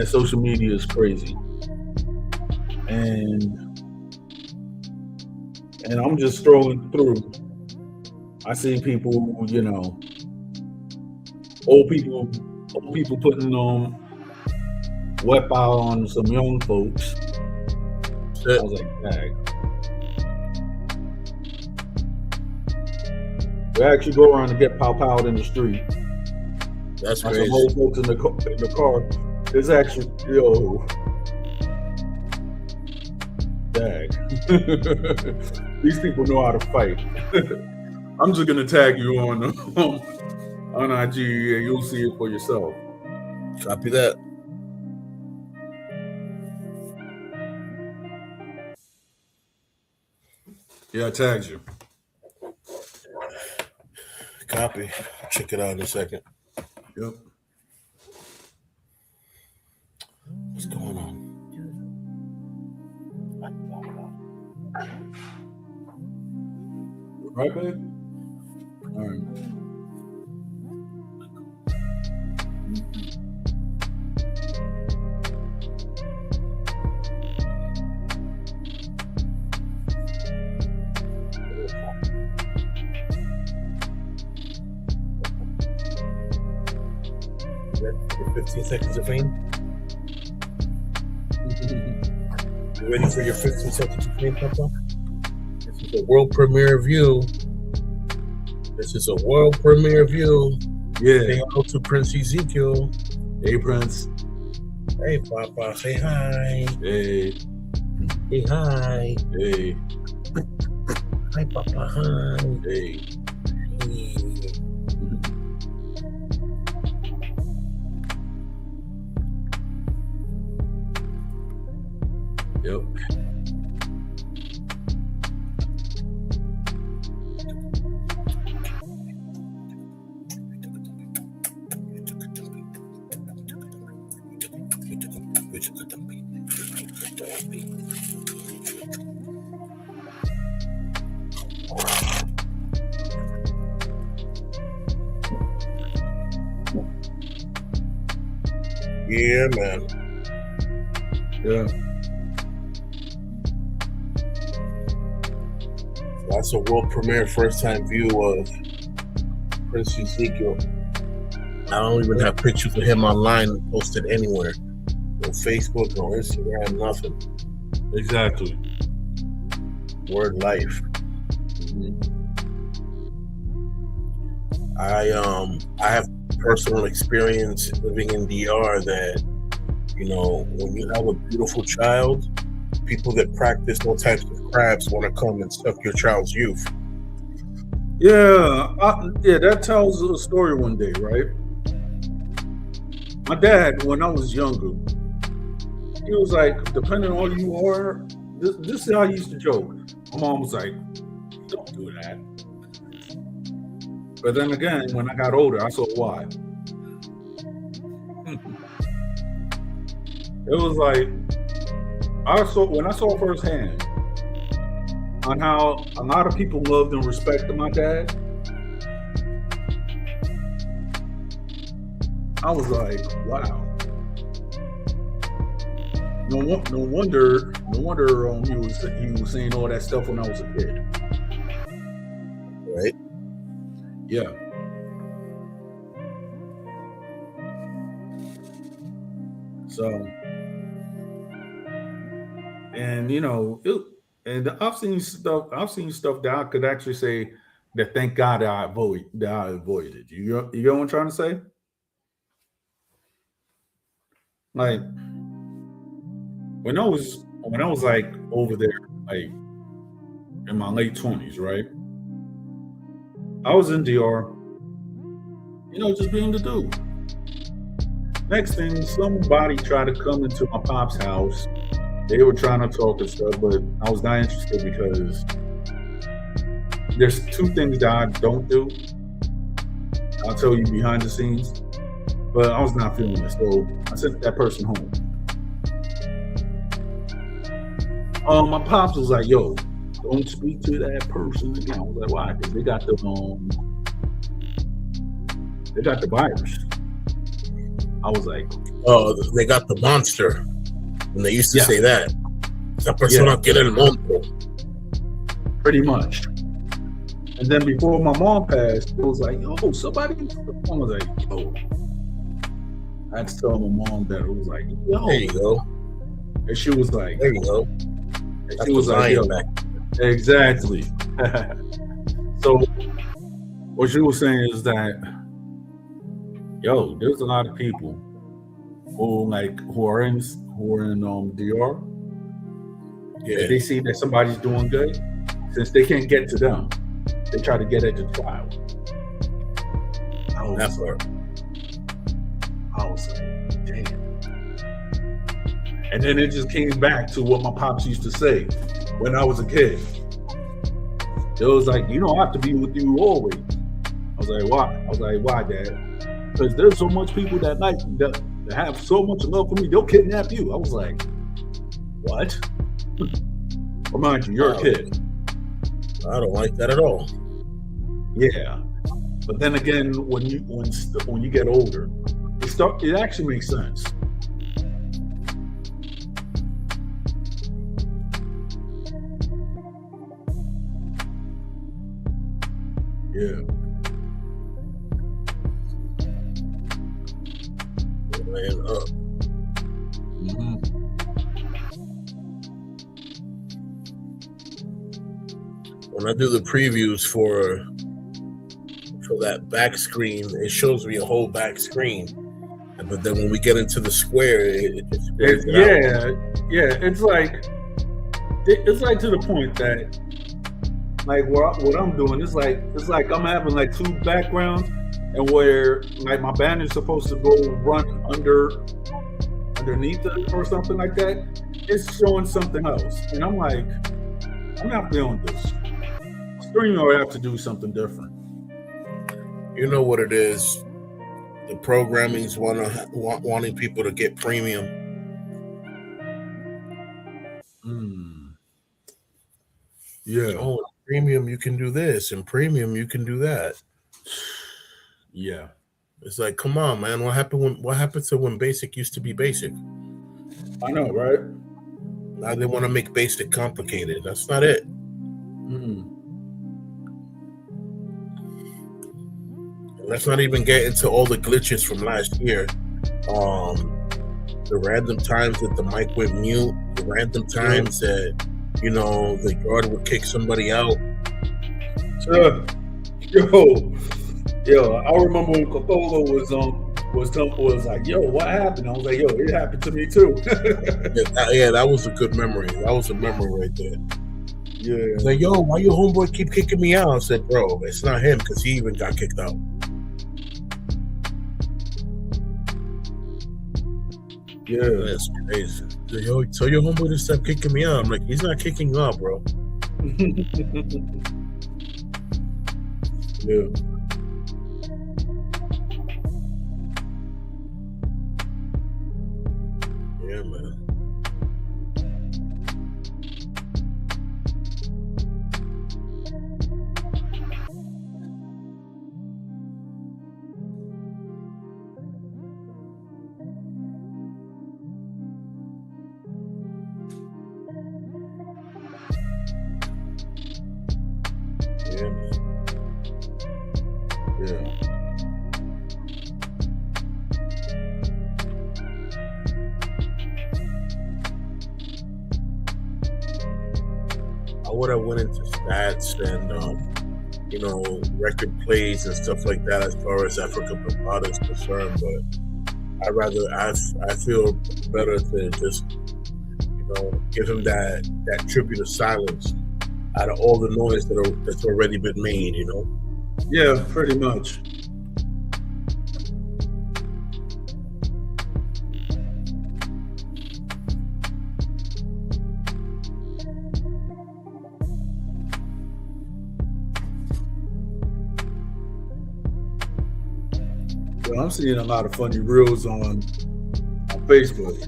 social media is crazy. And I'm just scrolling through. I see people, old people putting wet out on some young folks. I was like, dang. They actually go around and get pow-powed in the street. That's crazy. Some old folks in the car. It's actually, dang. These people know how to fight. I'm just gonna tag you on IG, and you'll see it for yourself. Copy that. Yeah, I tagged you. Copy. Check it out in a second. Yep. What's going on? Right, babe? All right. Your 15 seconds of fame? You ready for your 15 seconds of fame, Papa? This is a world premiere view. Yeah. Say hello to Prince Ezekiel. Hey, Prince. Hey, Papa. Say hi. Hey. Say hi. Hey. Hi, Papa. Hi. Hey. Hey. Yep. Yeah, man. Yeah. That's a world premiere first time view of Prince Ezekiel. I don't even have pictures of him online posted anywhere. No Facebook, no Instagram, nothing. Exactly. Word life. I have personal experience living in DR that, you know, when you have a beautiful child, people that practice all types of crafts want to come and suck your child's youth. Yeah, yeah, that tells a story one day, right? My dad, when I was younger, he was like, depending on who you are, this is how he used to joke. My mom was like, don't do that. But then again, when I got older, I saw why. It was like when I saw firsthand on how a lot of people loved and respected my dad. I was like, wow. No wonder. He was saying all that stuff when I was a kid. Right? Yeah. So, and you know, and I've seen stuff. That I could actually say that thank God that I avoided. You know what I'm trying to say? Like when I was like over there, like in my late 20s, right? I was in DR, you know, just being the dude. Next thing, somebody tried to come into my pop's house. They were trying to talk and stuff, but I was not interested because there's two things that I don't do. I'll tell you behind the scenes, but I was not feeling it, so I sent that person home. My pops was like, "Yo, don't speak to that person again." I was like, "Why?" Because they got the virus. I was like, "Oh, they got the monster," and they used to say that. Esa persona tiene el monstruo. Pretty much. And then before my mom passed, it was like, "Yo, somebody." I was like, "Yo." I had to tell my mom that it was like, "Yo." There you go. And she was like, "There you go." And she was like, "Yo." Exactly. So what she was saying is that, yo, there's a lot of people who are in DR. Yeah. They see that somebody's doing good, since they can't get to them, they try to get at the child. I was like, damn. And then it just came back to what my pops used to say when I was a kid. It was like, you don't have to be with you always. I was like, why? I was like, why, Dad? Because there's so much people that have so much love for me, they'll kidnap you. I was like, what? Remind you, you're a kid. I don't like that at all. Yeah, but then again, when you get older, it actually makes sense. Yeah. Man up. When I do the previews for that back screen, it shows me a whole back screen. But then when we get into the square, it just squares it out. Yeah. It's like to the point that, like, what I'm doing is like I'm having like two backgrounds, and where like my banner's supposed to go run underneath it or something like that, it's showing something else, and I'm like, I'm not feeling this. StreamYard have to do something different. You know what it is? The programming's wanting people to get premium. Yeah. Oh, premium, you can do this, and premium, you can do that. Yeah. It's like, come on, man. What happened to when basic used to be basic? I know, right? Now they want to make basic complicated. That's not it. Mm. Let's not even get into all the glitches from last year. The random times that the mic went mute, the random times that, the guard would kick somebody out. Yo, I remember when Coppola was like, yo, what happened? I was like, yo, it happened to me too. That was a good memory. That was a memory right there. Yeah. It's like, yo, why your homeboy keep kicking me out? I said, bro, it's not him because he even got kicked out. Yeah, that's crazy. So, yo, tell your homeboy to stop kicking me out. I'm like, he's not kicking you out, bro. Yeah. Yeah, man. Yeah, man. Yeah. I would have went into stats and record plays and stuff like that as far as Africa Bambaataa is concerned, but I feel better to just give him that tribute of silence out of all the noise that's already been made. Yeah, pretty much. Well, I'm seeing a lot of funny reels on Facebook.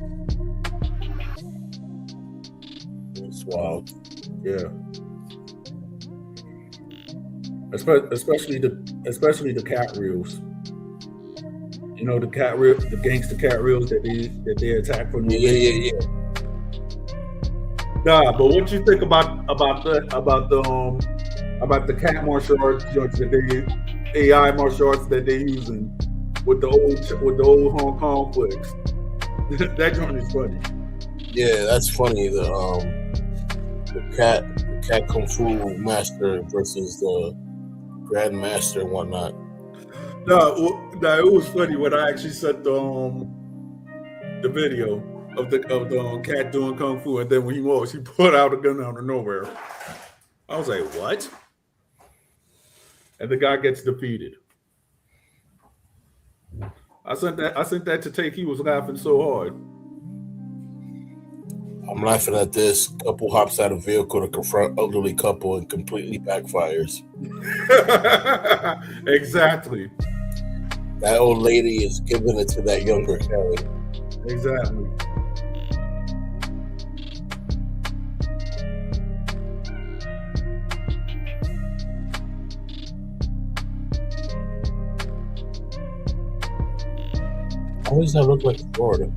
It's wild. Yeah. Especially the cat reels. The gangster cat reels that they attack for no reason. Yeah. Nah, but what you think about the cat martial arts jokes that they AI martial arts that they using with the old Hong Kong flicks? That joint is funny. Yeah, that's funny. The cat kung fu master versus the grandmaster and whatnot. No, it was funny when I actually sent the video of the cat doing kung fu, and then when he pulled out a gun out of nowhere. I was like, what? And the guy gets defeated. I sent that to Take. He was laughing so hard. I'm laughing at this. Couple hops out of vehicle to confront elderly couple and completely backfires. Exactly. That old lady is giving it to that younger Kelly. Exactly. Why does that look like Florida?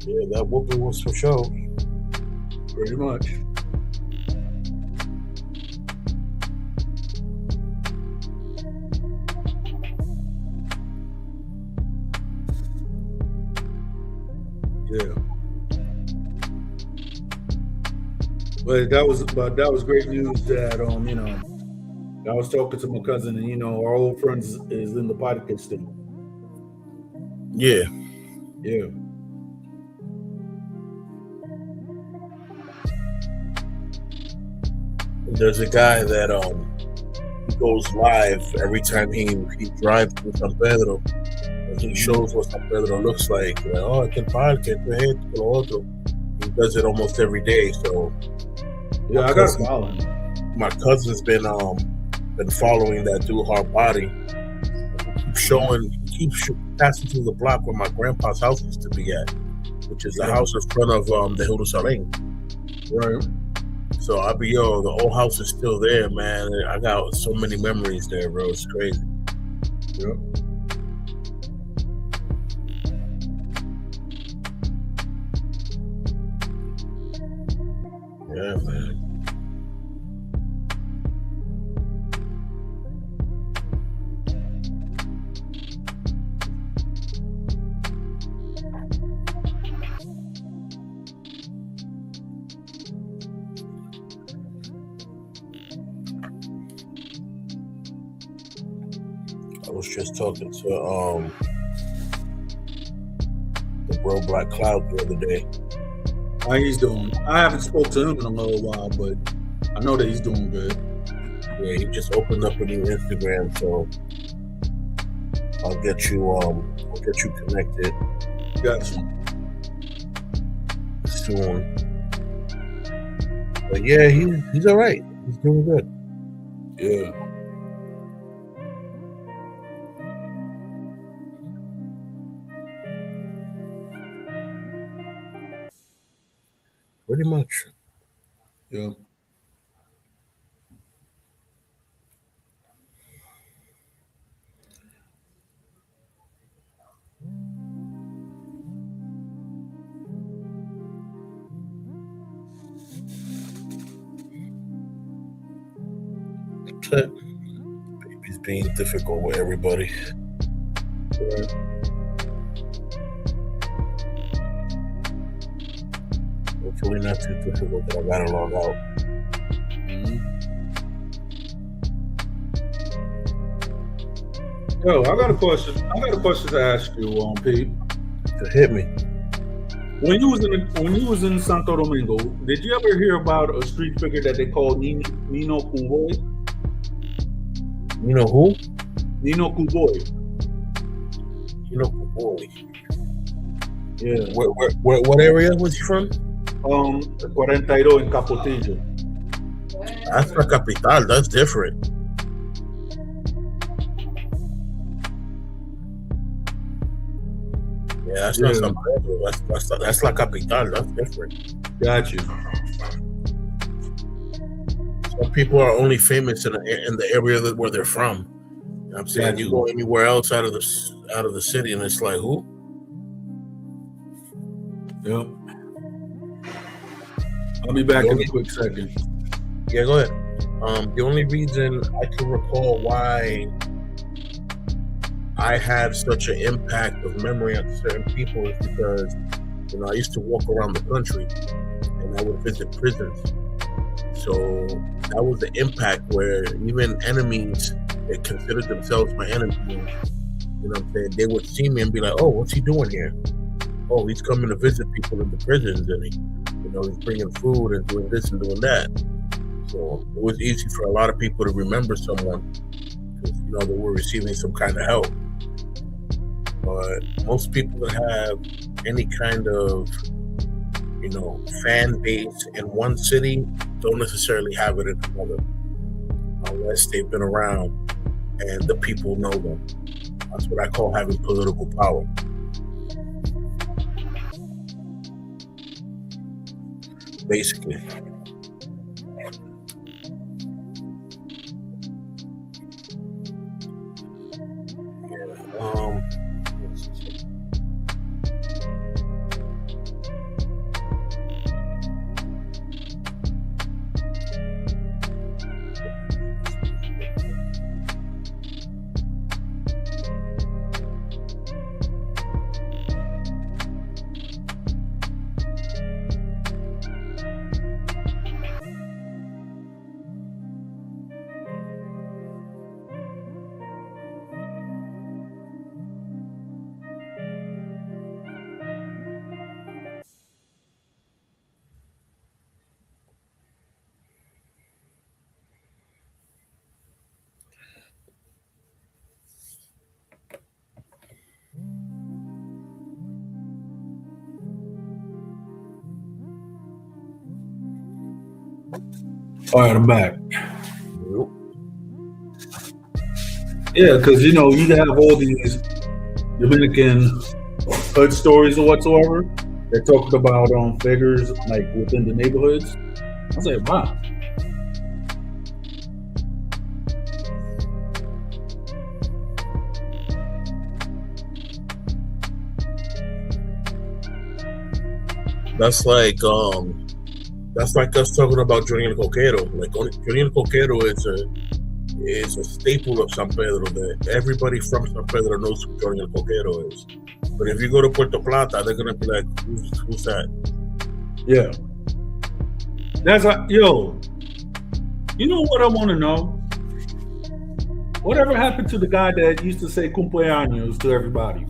Yeah, that whooping was for show. Pretty much. Yeah. But that was great news that I was talking to my cousin, and our old friends is in the podcast still. Yeah. Yeah. There's a guy that he goes live every time he drives to San Pedro, and he shows what San Pedro looks like. Este el parque, esto, lo otro. He does it almost every day. So yeah, I got to follow him. My cousin's been following that dude hard body. passing through the block where my grandpa's house used to be at, which is the house in front of the Hill de Salem. Right. So I'll be, the old house is still there, man. I got so many memories there, bro. It's crazy. Yep. Yeah, man. I was just talking to the bro Black Cloud the other day. How he's doing? I haven't spoke to him in a little while, but I know that he's doing good. Yeah, he just opened up a new Instagram, so I'll get you connected. Got you. Soon. But yeah, he's all right. He's doing good. Yeah. Pretty much. Yeah. Baby's being difficult with everybody. Right. Hopefully not too difficult that I gotta log out. Yo, I got a question. To ask you, Pete. To hit me. When you was in Santo Domingo, did you ever hear about a street figure that they call Nino Cuboy? You know who? Nino Cuboy. Nino Cuboy. Yeah. What area was he from? 42 in Capotillo. That's La Capital. That's different. Yeah, that's not San Pedro. That's La Capital. That's different. Got you. Some people are only famous in the area where they're from. You know what I'm saying? You go anywhere else out of the city, and it's like, who? Yep. I'll be back in a quick second. Yeah, go ahead. The only reason I can recall why I had such an impact of memory on certain people is because, I used to walk around the country and I would visit prisons. So that was the impact where even enemies that considered themselves my enemies, you know what I'm saying, they would see me and be like, oh, what's he doing here? Oh, he's coming to visit people in the prisons, and he's bringing food and doing this and doing that. So it was easy for a lot of people to remember someone because, they were receiving some kind of help. But most people that have any kind of, fan base in one city don't necessarily have it in another, unless they've been around and the people know them. That's what I call having political power. Basically. All right, I'm back. Yeah, because you have all these Dominican hood stories or whatsoever. They're talking about figures like within the neighborhoods. I was like, wow. That's like us talking about Johnny El Coquero. Like Johnny El Coquero is a staple of San Pedro that everybody from San Pedro knows who Johnny El Coquero is. But if you go to Puerto Plata, they're gonna be like, who's that? Yeah. That's yo. You know what I want to know? Whatever happened to the guy that used to say cumpleaños to everybody?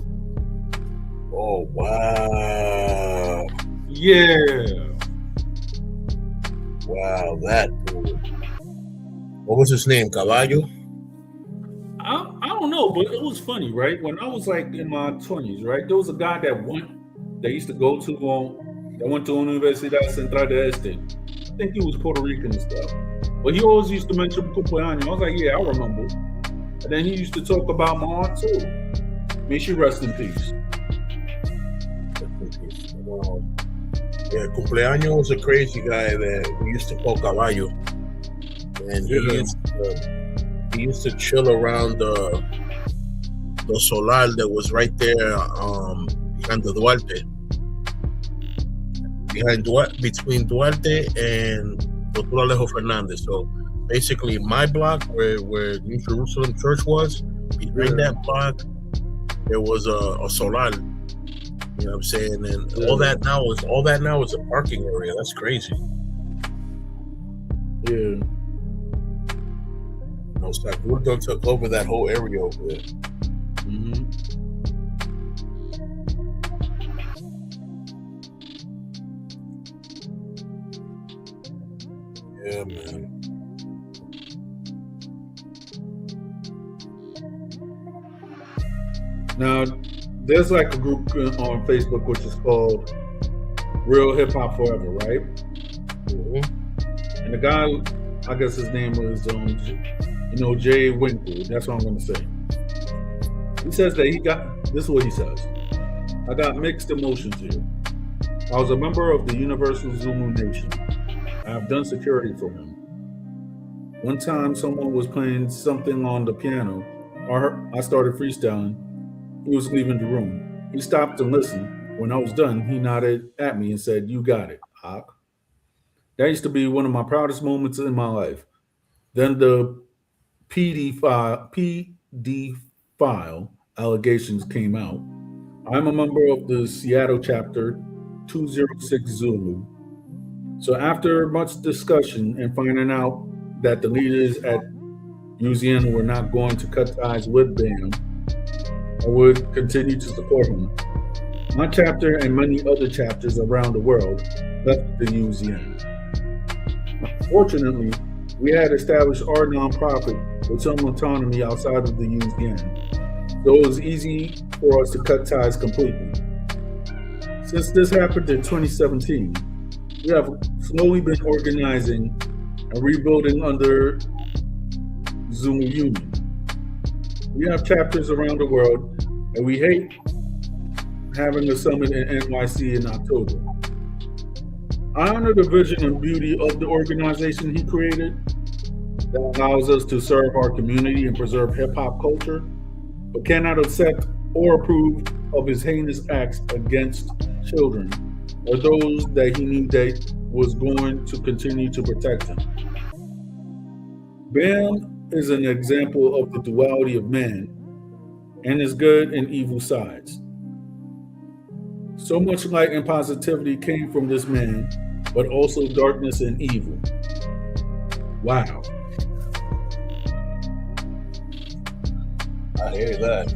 Oh wow. Yeah. Wow, that dude. What was his name? Caballo? I don't know, but it was funny, right? When I was like in my 20s, right? There was a guy that used to go to that went to Universidad Central de Este. I think he was Puerto Rican and stuff. But he always used to mention cumpleaños. I was like, yeah, I remember. And then he used to talk about my aunt too. May she rest in peace. Yeah, Cumpleaños was a crazy guy that we used to call Caballo. And he used to chill around the solar that was right there behind the Duarte. Between Duarte and Dr. Alejo Fernandez. So basically my block where New Jerusalem Church was, behind that block there was a solar. You know what I'm saying? And all that now is a parking area. That's crazy. Yeah. Sagurdo took over that whole area over there. Mm-hmm. Yeah, man. Now, there's like a group on Facebook which is called Real Hip Hop Forever, right? Mm-hmm. And the guy, I guess his name was, Jay Winkle. That's what I'm going to say. He says that this is what he says. I got mixed emotions here. I was a member of the Universal Zulu Nation. I have done security for him. One time someone was playing something on the piano. I started freestyling. He was leaving the room. He stopped and listened. When I was done, he nodded at me and said, "You got it, Ak." That used to be one of my proudest moments in my life. Then the PD file allegations came out. I'm a member of the Seattle chapter 206 Zulu. So after much discussion and finding out that the leaders at UZN were not going to cut ties with BAM, I would continue to support him. My chapter and many other chapters around the world left the UZN. Fortunately, we had established our nonprofit with some autonomy outside of the UZN, so it was easy for us to cut ties completely. Since this happened in 2017, we have slowly been organizing and rebuilding under Zulu Union. We have chapters around the world, and we hate having a summit in NYC in October. I honor the vision and beauty of the organization he created that allows us to serve our community and preserve hip-hop culture, but cannot accept or approve of his heinous acts against children or those that he knew that was going to continue to protect him. BAM is an example of the duality of man and his good and evil sides. So much light and positivity came from this man, but also darkness and evil. Wow. I hear that.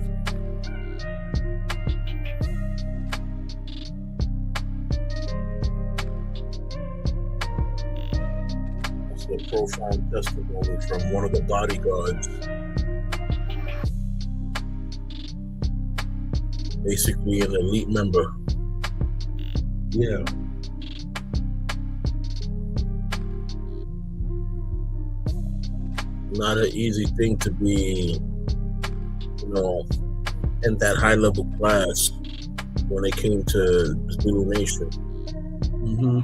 That's a profound testimony from one of the bodyguards. Basically an elite member. Yeah. Not an easy thing to be you know, in that high level class when it came to Zulu Nation. Mm-hmm.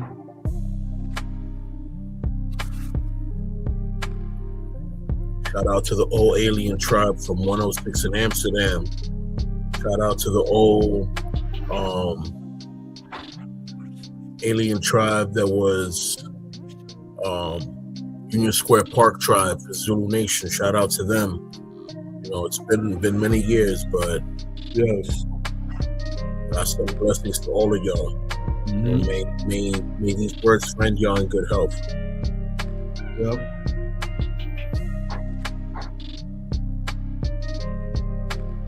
Shout out to the old alien tribe from 106 in Amsterdam. Shout out to the old alien tribe that was Union Square Park tribe for Zulu Nation. Shout out to them. You know, it's been many years, but Yes. I send blessings to all of y'all. Mm-hmm. And may these words find y'all in good health. Yep.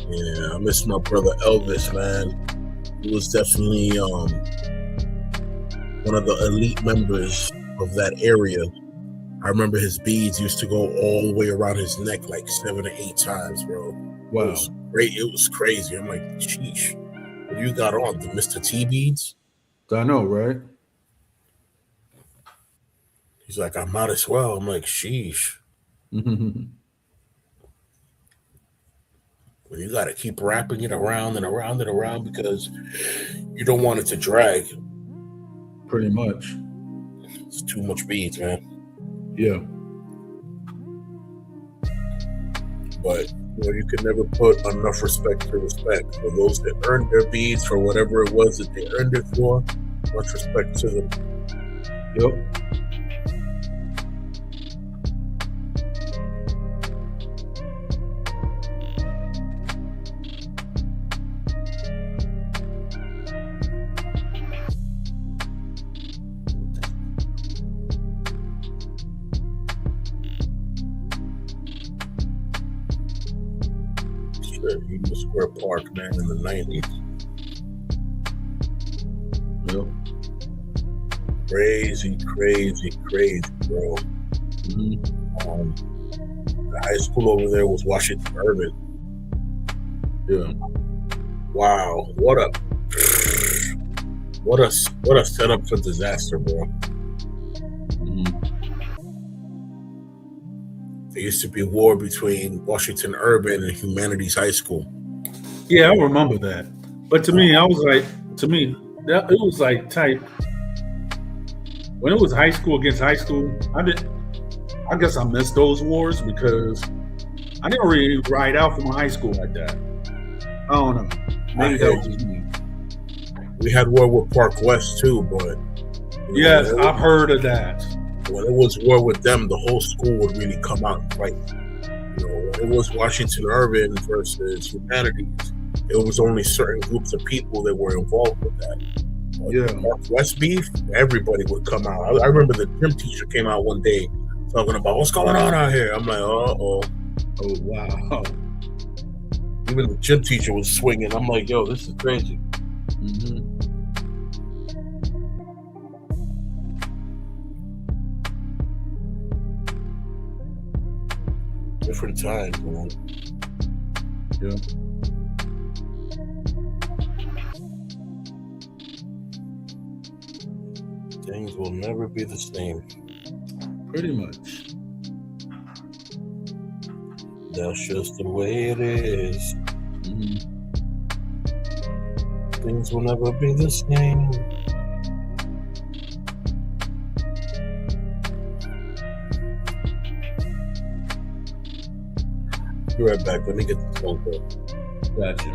Yeah, I miss my brother Elvis, man. He was definitely one of the elite members of that area. I remember his beads used to go all the way around his neck like 7 or 8 times, bro. Wow. It was great. It was crazy. I'm like, sheesh. What you got on? The Mr. T beads? I know, right? He's like, I might as well. I'm like, sheesh. Mm-hmm. Well, you got to keep wrapping it around and around and around because you don't want it to drag. Pretty much. It's too much beads, man. Yeah. But you can never put enough respect to respect for those that earned their beads for whatever it was that they earned it for. Much respect to them. Yep. Union Square Park, man, in the 90s. Yep. Crazy, bro. Mm-hmm. The high school over there was Washington Urban. Yeah. Wow, what a setup for disaster, bro. Mm-hmm. There used to be a war between Washington Urban and Humanities High School. Yeah, I remember that. But to me, that it was like type when it was high school against high school. I guess I missed those wars because I didn't really ride out from high school like that. I don't know. Maybe that was just me. We had war with Park West too, but yes, I've heard of that. When it was war with them, the whole school would really come out and fight. When it was Washington Urban versus Humanities, it was only certain groups of people that were involved with that. Yeah. Park West beef, everybody would come out. I remember the gym teacher came out one day talking about what's going on out here. I'm like, oh wow. Even the gym teacher was swinging. I'm like, yo, this is crazy. Mm-hmm. Different times, man. Yeah. Things will never be the same. Pretty much. That's just the way it is. Mm-hmm. Things will never be the same. Be right back. Let me get this phone call. Gotcha.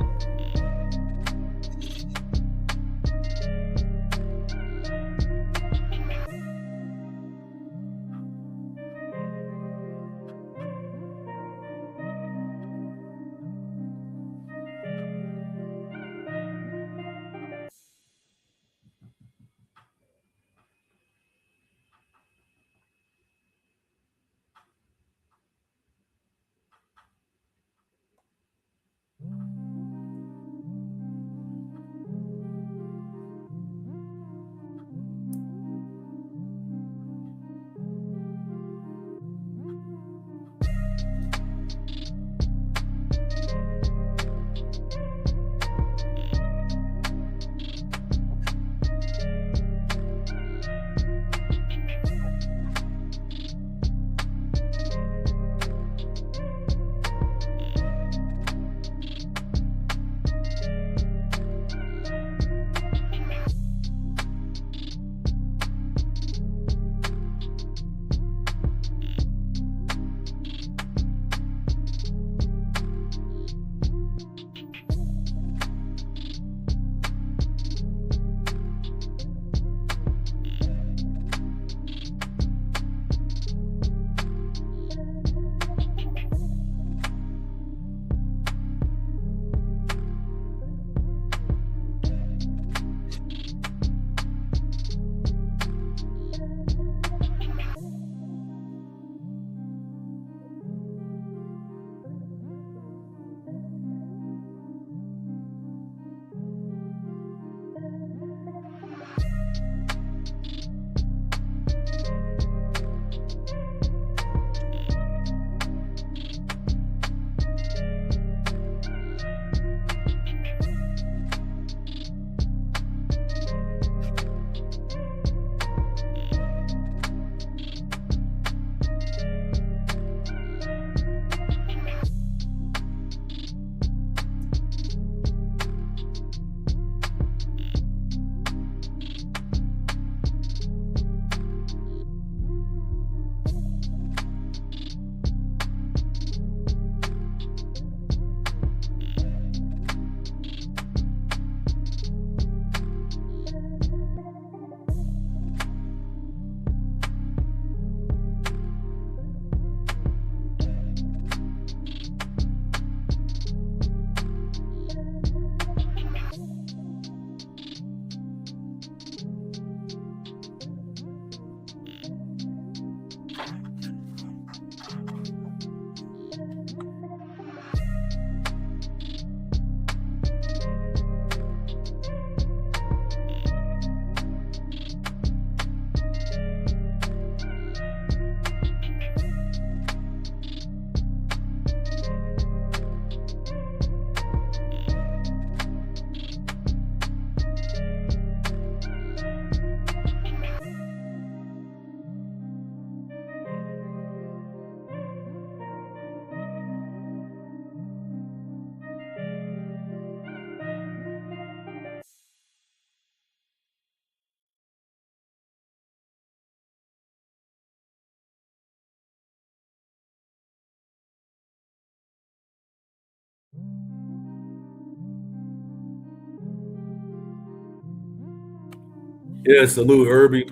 Yeah, salute, Herbie.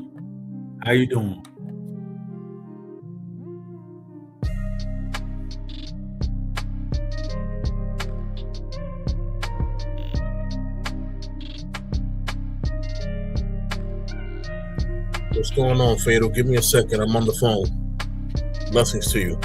How you doing? What's going on, Fatal? Give me a second. I'm on the phone. Blessings to you.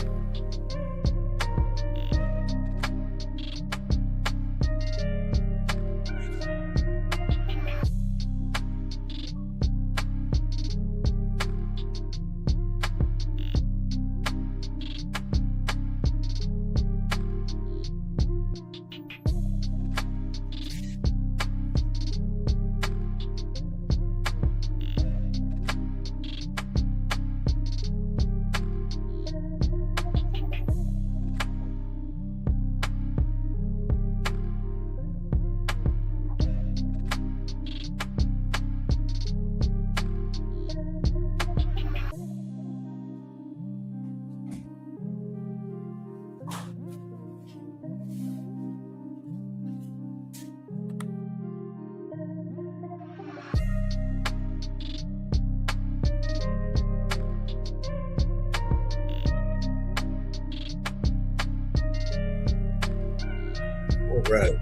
All right.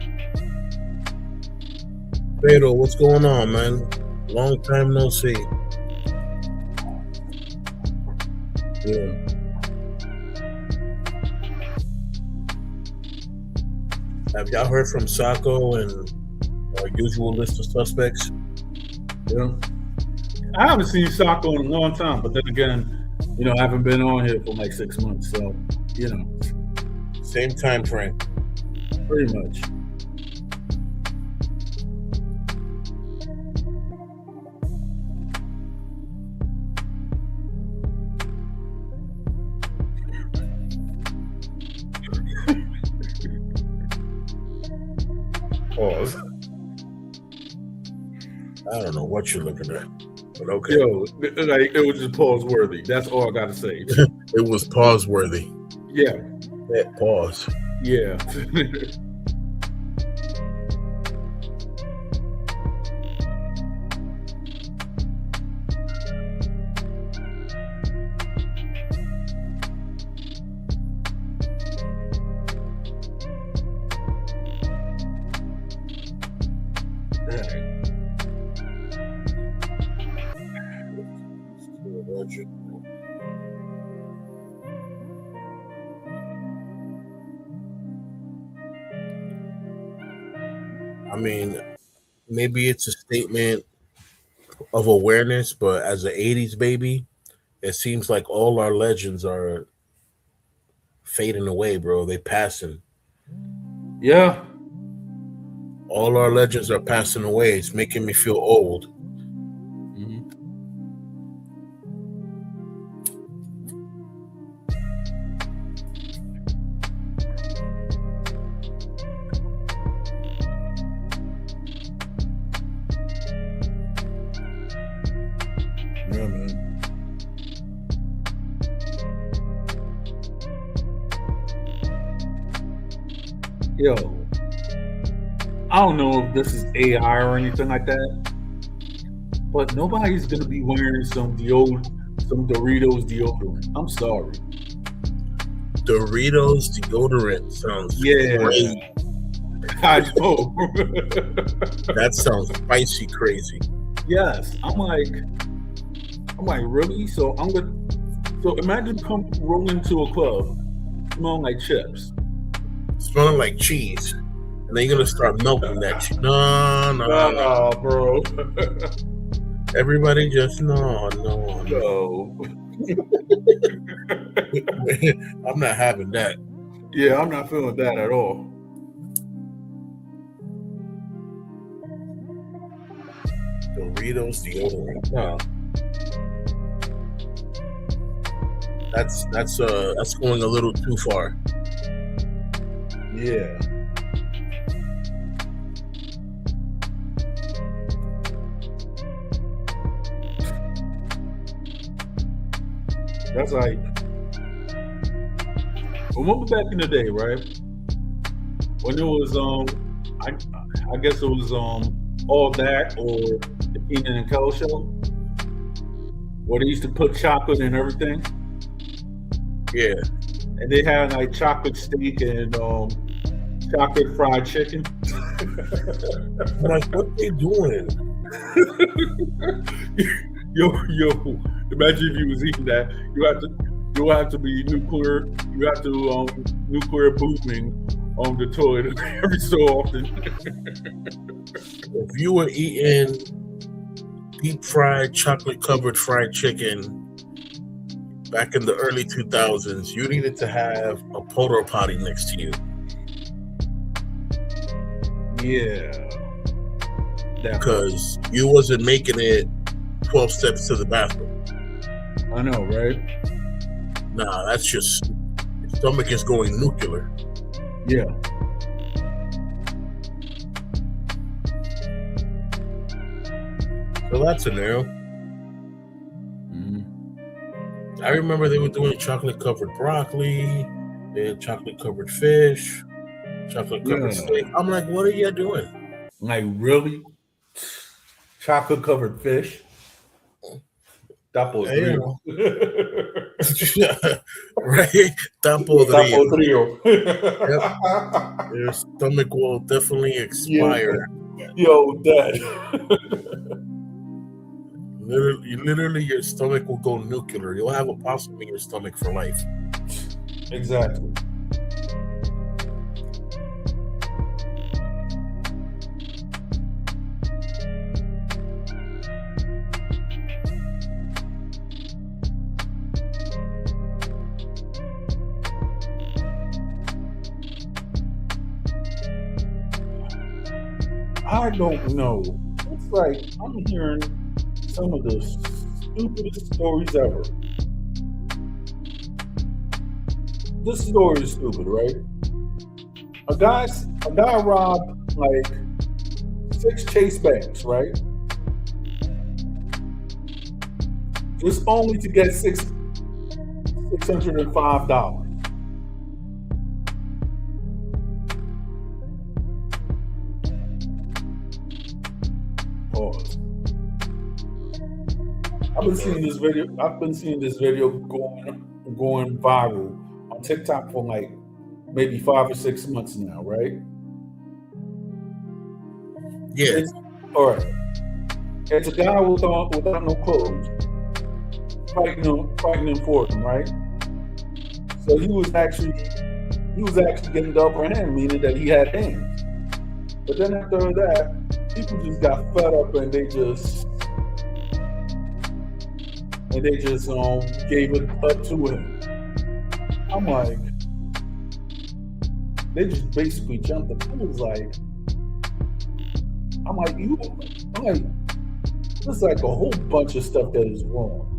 Fatal, what's going on, man? Long time no see. Yeah. Have y'all heard from Sacco and our usual list of suspects? Yeah. I haven't seen Socko in a long time, but then again, I haven't been on here for like 6 months, so Same time frame. pretty much. Pause. I don't know what you're looking at, but okay. Yo, like it was just pause worthy. That's all I gotta say. It was pause worthy. Yeah, Pause. yeah. I mean, maybe it's a statement of awareness, but as an 80s baby, it seems like all our legends are fading away, bro. They passing. Yeah. All our legends are passing away. It's making me feel old. Mhm. Yeah, man. Yo, I don't know if this is AI or anything like that, but nobody's gonna be wearing some Doritos deodorant. I'm sorry. Doritos deodorant sounds great. Yeah, I know. That sounds spicy crazy. Yes, I'm like, really? So imagine come roll into a club, smelling like chips. Smelling like cheese. And then you're gonna start melting that cheese. No. Bro. Everybody just no. I'm not having that. Yeah, I'm not feeling that at all. Doritos deodorant. No. That's going a little too far. Yeah. That's like, remember back in the day, right? When it was I guess it was all that or The Keenan and Kel show, where they used to put chocolate in everything, Yeah. and they had like chocolate steak and chocolate fried chicken. I'm like, what they doing? Yo, imagine if you was eating that. You have to be nuclear. You have to nuclear booming on the toilet every so often. If you were eating deep fried, chocolate covered fried chicken back in the early 2000s, you needed to have a porta potty next to you. Yeah. Because you wasn't making it 12 steps to the bathroom. I know, right? Nah, that's just, your stomach is going nuclear. Yeah. So that's a no. I remember they were doing chocolate covered broccoli, they had chocolate covered fish, chocolate covered steak. I'm like, what are you doing? Like, really? Chocolate covered fish? Tapo trio. Right? Tapo trio. Yep. Your stomach will definitely expire. Yo, Dad. Literally, your stomach will go nuclear. You'll have a possum in your stomach for life. Exactly. I don't know. It's like I'm hearing some of the stupidest stories ever. This story is stupid, right? A guy robbed like 6 Chase banks, right? Just only to get $605. Pause. I've been seeing this video going viral on TikTok for like maybe 5 or 6 months now, right? Yeah. All right. It's a guy without no clothes fighting him for him, right? So he was actually getting the upper hand, meaning that he had hands. But then after that, people just got fed up and they just gave it up to him. I'm like, they just basically jumped the pool. There's like a whole bunch of stuff that is wrong.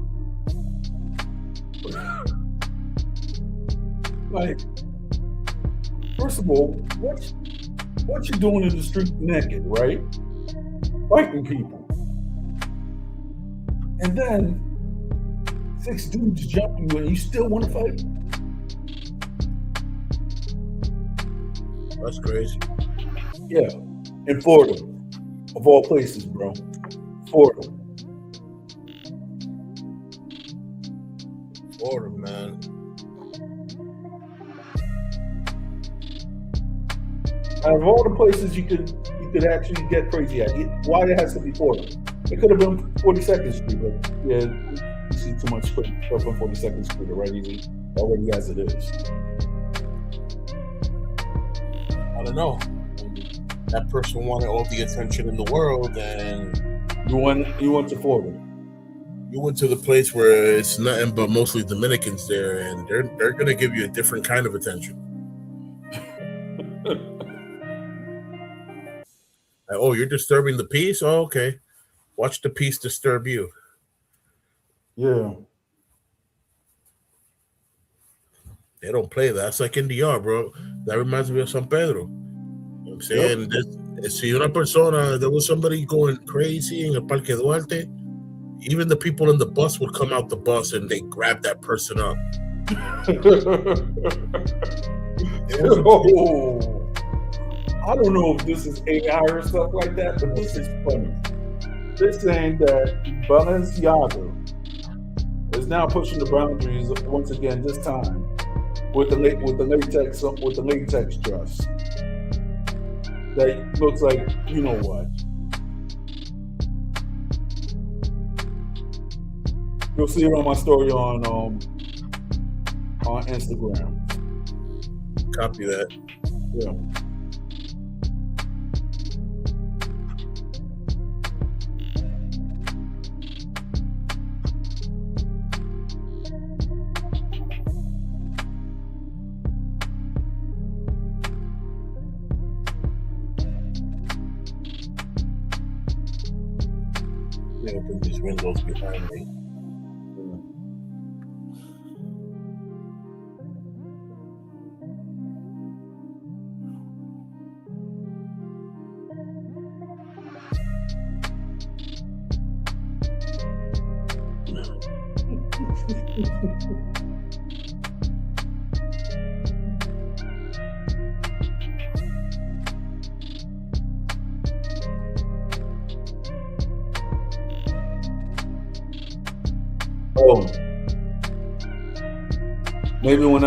Like, first of all, what you doing in the street naked, right? Fighting people. And then 6 dudes jump you and you still want to fight? That's crazy. Yeah. In Florida, of all places, bro. Florida, man. Out of all the places you could actually get crazy at, why it has to be Florida? It could have been 42nd Street, but yeah, you see too much stuff on 42nd Street already as it is. I don't know. That person wanted all the attention in the world, and you went to Florida. You went to the place where it's nothing but mostly Dominicans there, and they're gonna give you a different kind of attention. Like, oh, you're disturbing the peace? Oh, okay. Watch the peace disturb you. Yeah. They don't play that. It's like in DR, bro. That reminds me of San Pedro. You know what I'm saying? Yep. Si una persona, there was somebody going crazy in el Parque Duarte, even the people in the bus would come out the bus and they grab that person up. I don't know if this is AI or stuff like that, but this is funny. They're saying that Balenciaga is now pushing the boundaries once again. This time with the latex dress that looks like you know what. You'll see it on my story on Instagram. Copy that. Yeah. Open these windows behind me. Oh, maybe when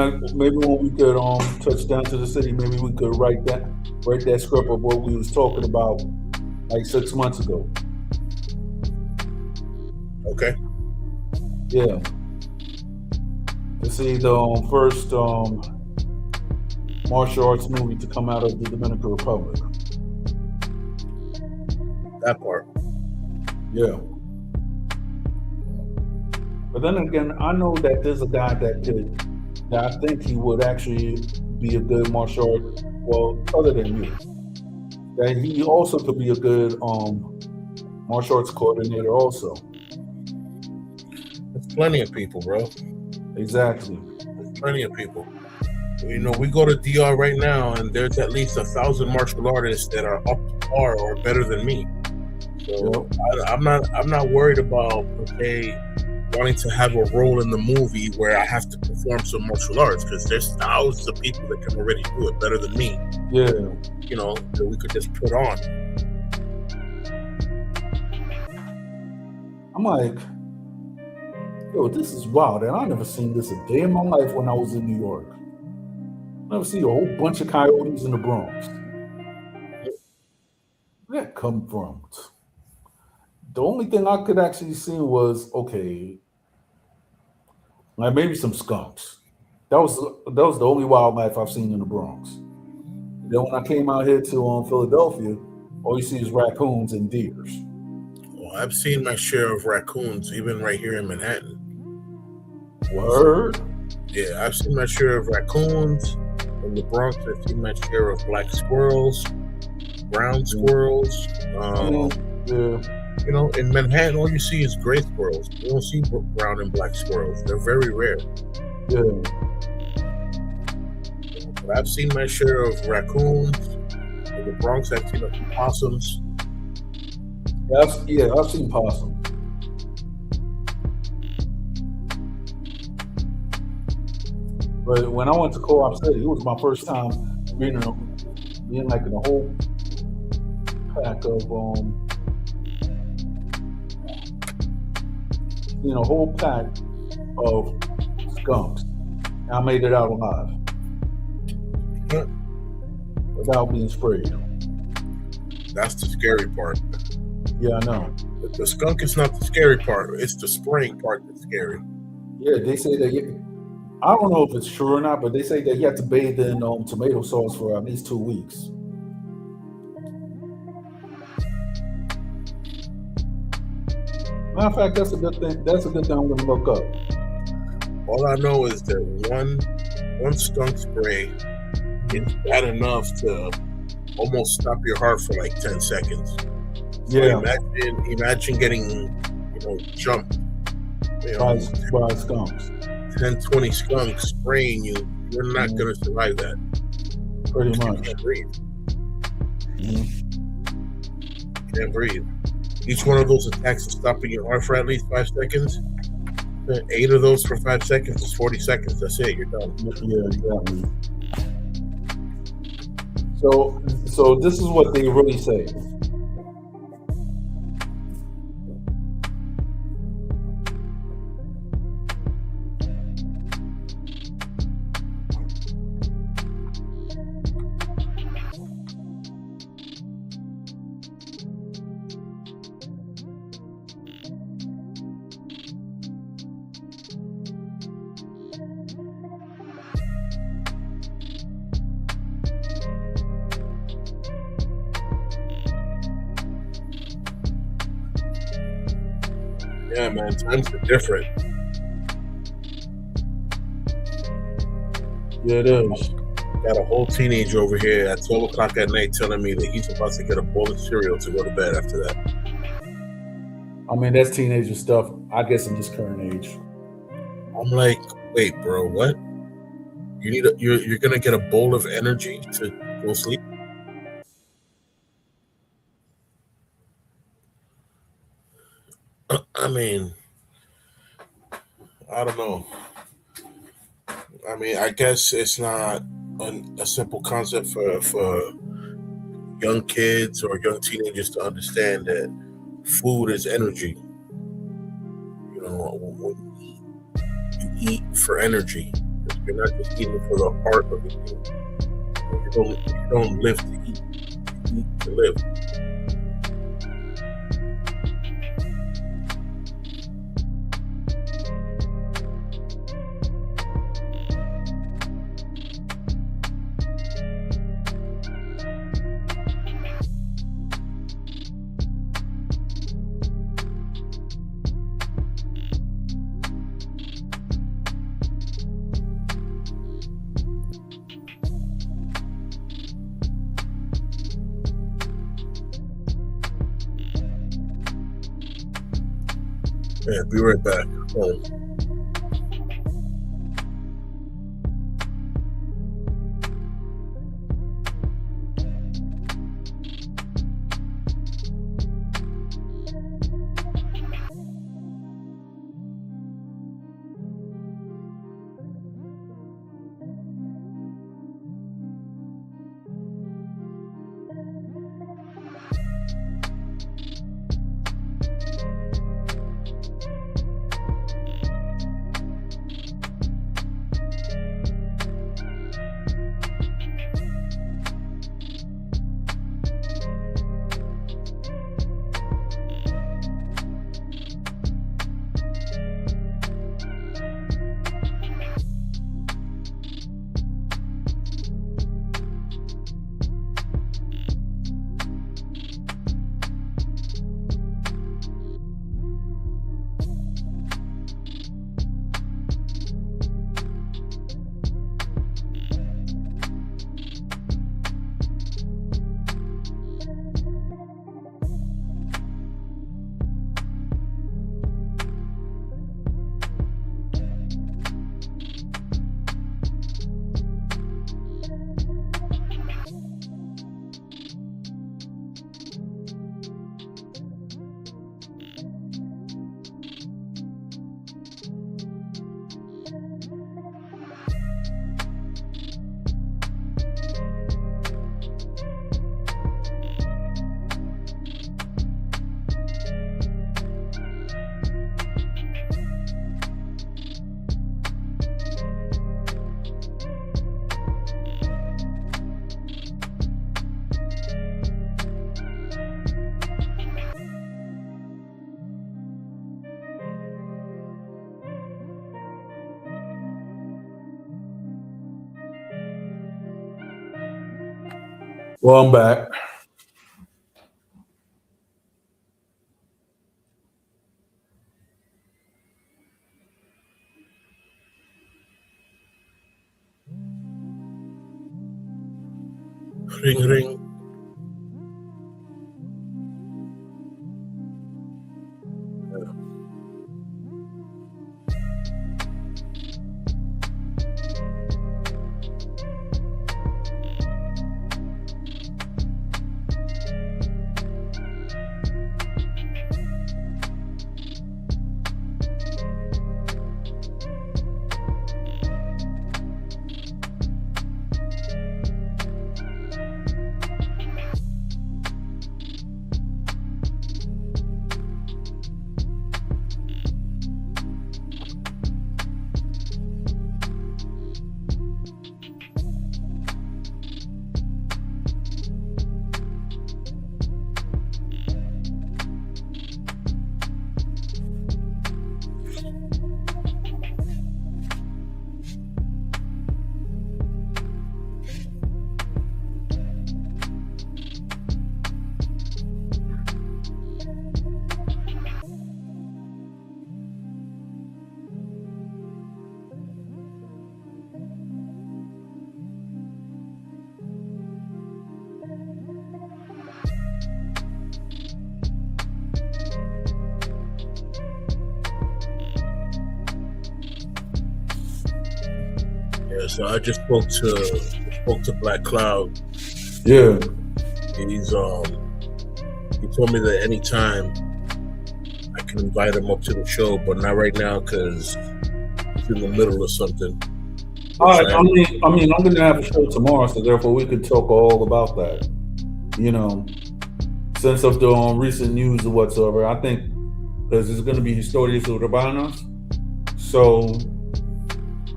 we could touch down to the city, maybe we could write that script of what we was talking about like 6 months ago. Okay. Yeah. To see the first martial arts movie to come out of the Dominican Republic. That part. Yeah. But then again, I know that there's a guy that I think he would actually be a good martial art, well, other than me. That he also could be a good martial arts coordinator also. There's plenty of people, bro. Exactly. There's plenty of people. You know, we go to DR right now, and there's at least 1,000 martial artists that are up to par or better than me. So yep. I'm not worried about wanting to have a role in the movie where I have to perform some martial arts, because there's thousands of people that can already do it better than me. Yeah. You know, that we could just put on. I'm like, yo, this is wild, and I never seen this a day in my life when I was in New York. I never see a whole bunch of coyotes in the Bronx. Where'd that come from? The only thing I could actually see was, okay, like maybe some skunks. That was the only wildlife I've seen in the Bronx. Then when I came out here to Philadelphia, all you see is raccoons and deers. Well, I've seen my share of raccoons, even right here in Manhattan. Word? Yeah, I've seen my share of raccoons. In the Bronx, I've seen my share of black squirrels, brown squirrels. Yeah. You know, in Manhattan, all you see is gray squirrels. You don't see brown and black squirrels. They're very rare. Yeah. But I've seen my share of raccoons. In the Bronx, I've seen a few possums. Yeah, I've seen possums. But when I went to Co-op City, it was my first time being like in a whole pack of a whole pack of skunks. And I made it out alive without being sprayed. That's the scary part. Yeah, I know. The skunk is not the scary part. It's the spraying part that's scary. Yeah, they say that. I don't know if it's true or not, but they say that you have to bathe in tomato sauce for at least 2 weeks. Matter of fact, that's a good thing. That's a good thing I'm going to look up. All I know is that one skunk spray is bad enough to almost stop your heart for like 10 seconds. So yeah. Imagine getting, jumped. By skunks. 10, 20 skunks spraying you. You're not going to survive that. Pretty much. You can't breathe. Mm-hmm. You can't breathe. Each one of those attacks is stopping your heart for at least 5 seconds. 8 of those for 5 seconds is 40 seconds. That's it. You're done. Yeah, exactly. So this is what they really say. Yeah, man, times are different. Yeah, it is. Got a whole teenager over here at 12 o'clock at night telling me that he's about to get a bowl of cereal to go to bed after that. I mean, that's teenager stuff, I guess, in this current age. I'm like, wait, bro, what? You're gonna get a bowl of energy to go sleep? I mean, I don't know. I mean, I guess it's not a simple concept for young kids or young teenagers to understand that food is energy. You know, when you eat for energy. You're not just eating for the heart of eating. You don't live to eat. You eat to live. Yeah, be right back. Well, I'm back. Ring, ring. Yeah, so I just spoke to Black Cloud. Yeah. He's he told me that anytime I can invite him up to the show, but not right now because he's in the middle of something. All right. I'm gonna have a show tomorrow, so therefore we could talk all about that. You know, sense of the recent news or whatsoever. I think because it's gonna be Historias Urbanas, so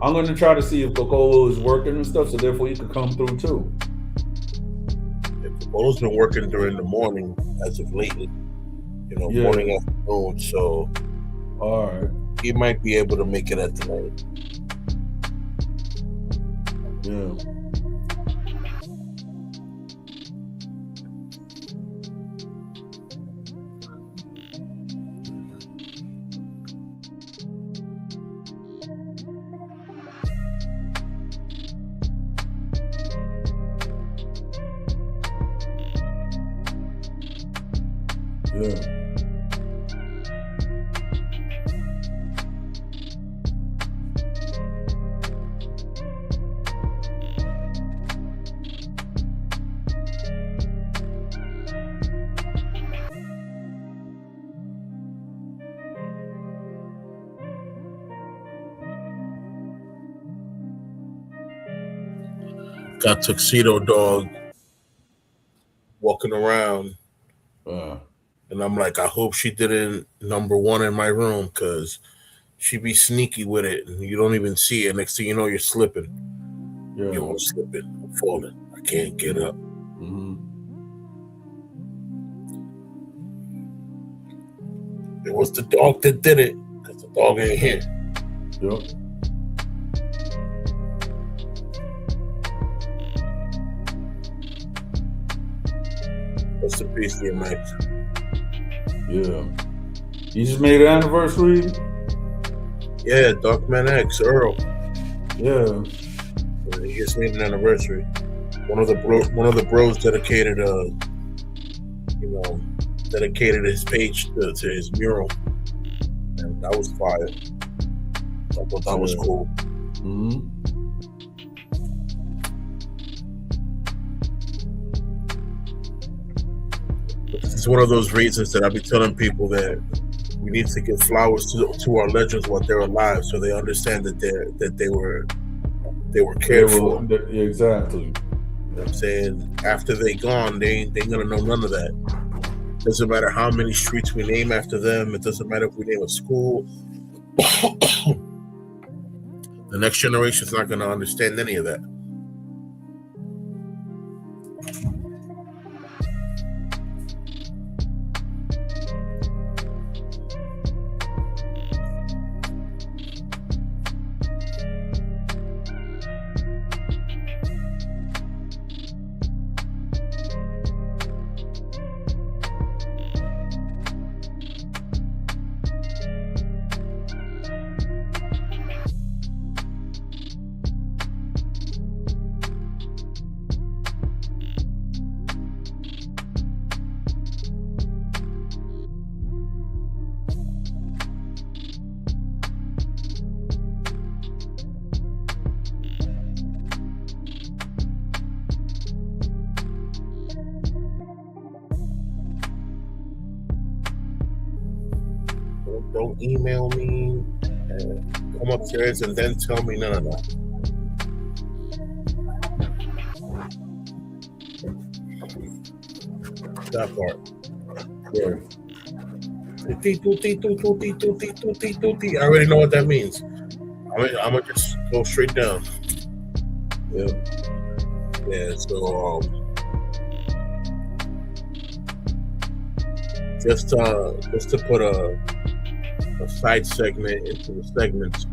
I'm gonna try to see if Cocolo is working and stuff, so therefore he could come through too. Cocolo's been working during the morning as of lately. Morning, afternoon. So, all right, he might be able to make it at the night. Yeah. Yeah. Got Tuxedo Dog walking around. And I'm like, I hope she didn't number one in my room because she be sneaky with it and you don't even see it. Next thing you know, you're slipping. Yeah. I'm slipping. I'm falling. I can't get up. Mm-hmm. It was the dog that did it because the dog ain't here. Yep. That's the piece of Max. Yeah. You just made an anniversary? Yeah, Darkman X, Earl. Yeah. He just made an anniversary. One of the bros dedicated dedicated his page to his mural. And that was fire. I thought that was cool. Mm-hmm. This is one of those reasons that I've been telling people that we need to give flowers to our legends while they're alive, so they understand that they were cared for. Exactly. You know what I'm saying? After they gone, they ain't gonna know none of that. Doesn't matter how many streets we name after them. It doesn't matter if we name a school. The next generation's not gonna understand any of that. Don't email me, come upstairs, and then tell me none of that. That part. Yeah. I already know what that means. I'm gonna just go straight down. Yeah. Yeah. So just to put a side segment into the segments.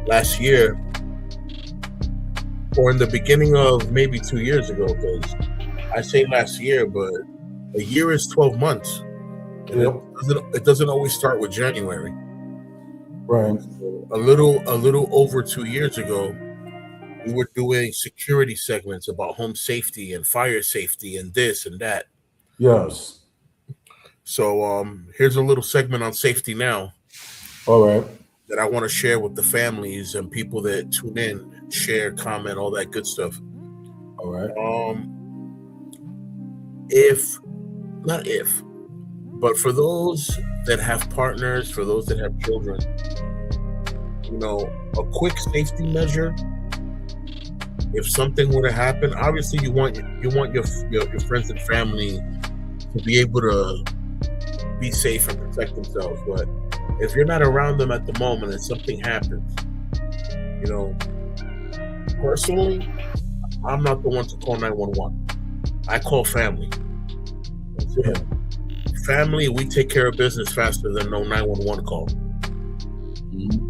Last year, or in the beginning of maybe 2 years ago, because I say last year, but a year is 12 months. Yep. It doesn't always start with January. Right. A little over 2 years ago, we were doing security segments about home safety and fire safety and this and that. Yes. So here's a little segment on safety now. All right. that I want to share with the families and people that tune in, share, comment, all that good stuff. All right. But for those that have partners, for those that have children, a quick safety measure. If something were to happen, obviously you want your friends and family to be able to be safe and protect themselves. But if you're not around them at the moment and something happens, personally, I'm not the one to call 911. I call family. Yeah. Family, we take care of business faster than no 911 call. Mm-hmm.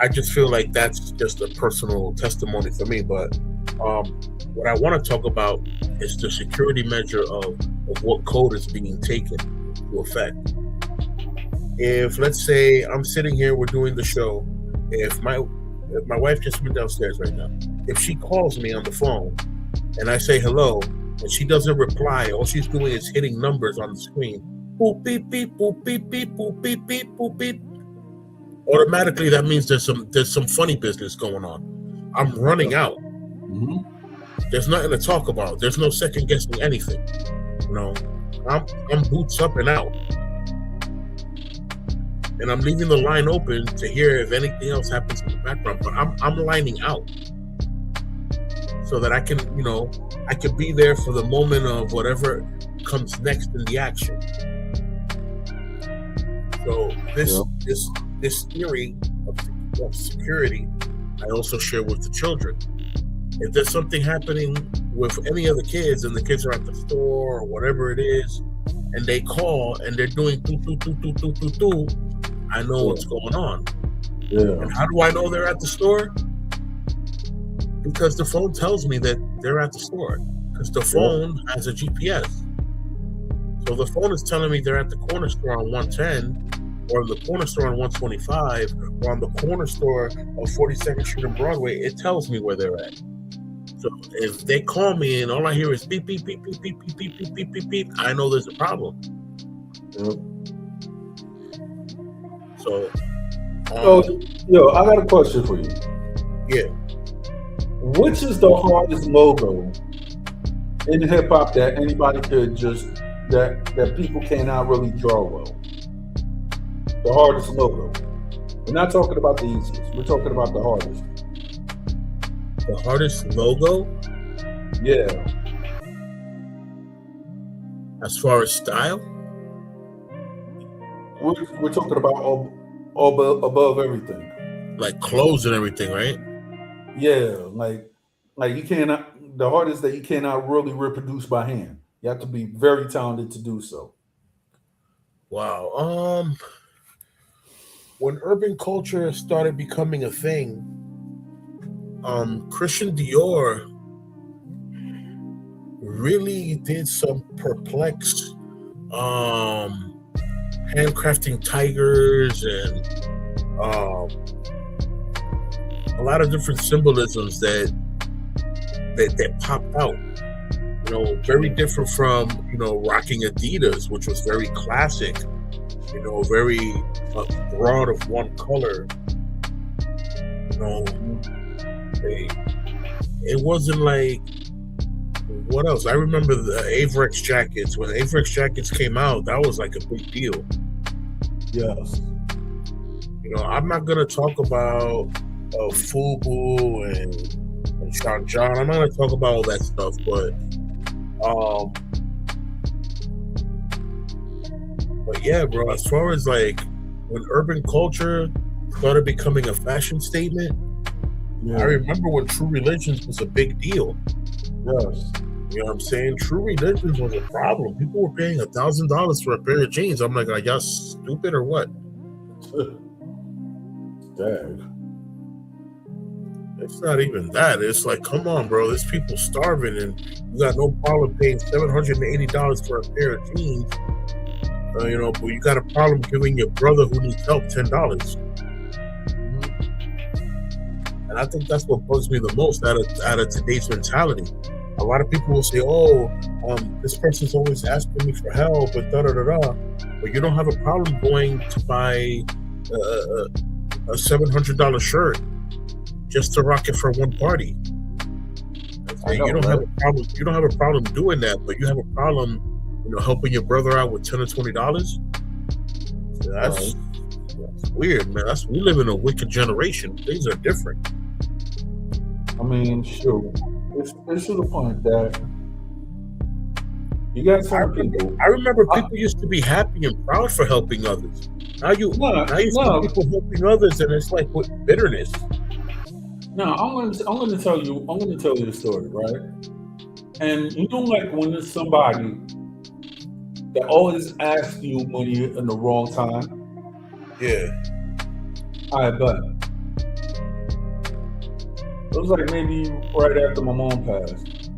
I just feel like that's just a personal testimony for me. But what I want to talk about is the security measure of what code is being taken into effect. If, let's say, I'm sitting here, we're doing the show. If my wife just went downstairs right now, if she calls me on the phone and I say hello and she doesn't reply, all she's doing is hitting numbers on the screen. Boop, beep, beep, boop, beep, beep, boop, beep, beep, boop, beep. Automatically, that means there's some funny business going on. I'm running out. Mm-hmm. There's nothing to talk about. There's no second guessing anything. I'm boots up and out, and I'm leaving the line open to hear if anything else happens in the background. But I'm lining out so that I can be there for the moment of whatever comes next in the action. So this theory of security, I also share with the children. If there's something happening with any of the kids and the kids are at the store or whatever it is, and they call and they're doing do, I know what's going on. Yeah. And how do I know they're at the store? Because the phone tells me that they're at the store. Because the phone has a GPS. So the phone is telling me they're at the corner store on 110, or the corner store on 125, or on the corner store of 42nd Street and Broadway. It tells me where they're at. So if they call me and all I hear is beep, beep, beep, beep, beep, beep, beep, beep, beep, beep, beep, I know there's a problem. Yep. So, I got a question for you. Yeah. Which is the hardest logo in hip hop that anybody could that people cannot really draw well? The hardest logo. We're not talking about the easiest. We're talking about the hardest. The hardest logo? Yeah. As far as style? We're talking about all above everything. Like clothes and everything, right? Yeah, like you cannot. The hardest that you cannot really reproduce by hand. You have to be very talented to do so. Wow. When urban culture started becoming a thing, Christian Dior really did some perplexed handcrafting tigers and a lot of different symbolisms that popped out. Very different from rocking Adidas, which was very classic. Very broad of one color. It wasn't like, what else? I remember the Averex jackets. When Averex jackets came out, that was like a big deal. Yes. I'm not gonna talk about FUBU and Sean John. I'm not gonna talk about all that stuff, but yeah, bro. As far as like when urban culture started becoming a fashion statement, I remember when True Religions was a big deal. Yes. You know what I'm saying? True Religions was a problem. People were paying $1,000 for a pair of jeans. I'm like, are y'all stupid or what? Dang. It's not even that. It's like, come on, bro. There's people starving, and you got no problem paying $780 for a pair of jeans. But you got a problem giving your brother who needs help $10. And I think that's what bugs me the most out of today's mentality. A lot of people will say, this person's always asking me for help and da-da-da-da. But you don't have a problem going to buy a $700 shirt just to rock it for one party. I know, You don't have right? a problem. You don't have a problem doing that, but you have a problem, helping your brother out with $10 or $20. Right. That's weird, man. We live in a wicked generation. Things are different. I mean, sure. It's to the point that you got some people. I remember I, people used to be happy and proud for helping others. no, Now you see no, people helping others, and it's like with bitterness. no. I'm gonna tell you the story, right? And you know, like when there's somebody that always asks you money in the wrong time. Yeah, I bet it was like maybe right after my mom passed.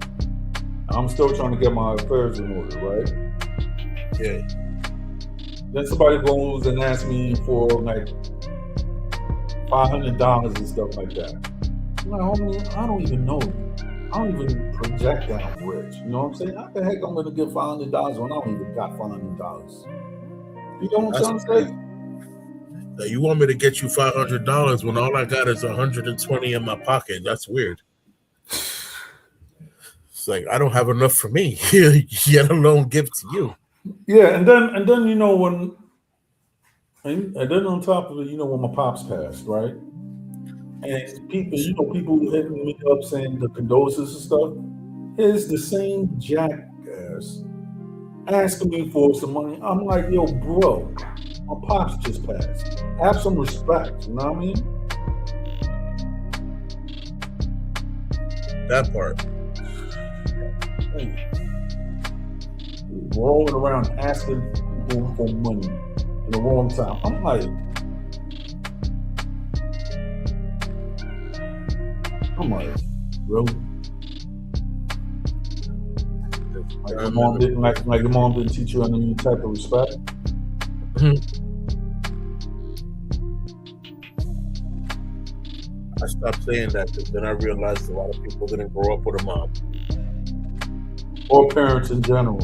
I'm still trying to get my affairs in order, right? yeah. Then somebody goes and asks me for like $500 and stuff like that. I'm like, homie, I don't even know you. I don't even project that I'm rich. You know what I'm saying? How the heck I'm gonna get $500 when I don't even got $500? You know what I'm That's trying to crazy. say? Now, you want me to get you $500 when all I got is 120 in my pocket? That's weird. It's like I don't have enough for me, yet alone give to you. Yeah, and then and then on top of it, when my pops passed, right? And people hitting me up saying the condolences and stuff. Here's the same jackass asking me for some money. I'm like, yo, bro, my pops just passed. Have some respect, you know what I mean? That part. Hey, rolling around asking people for money in the wrong time. I'm like, really? Like your mom didn't teach you any type of respect. I stopped saying that because then I realized a lot of people didn't grow up with a mom. Or parents in general.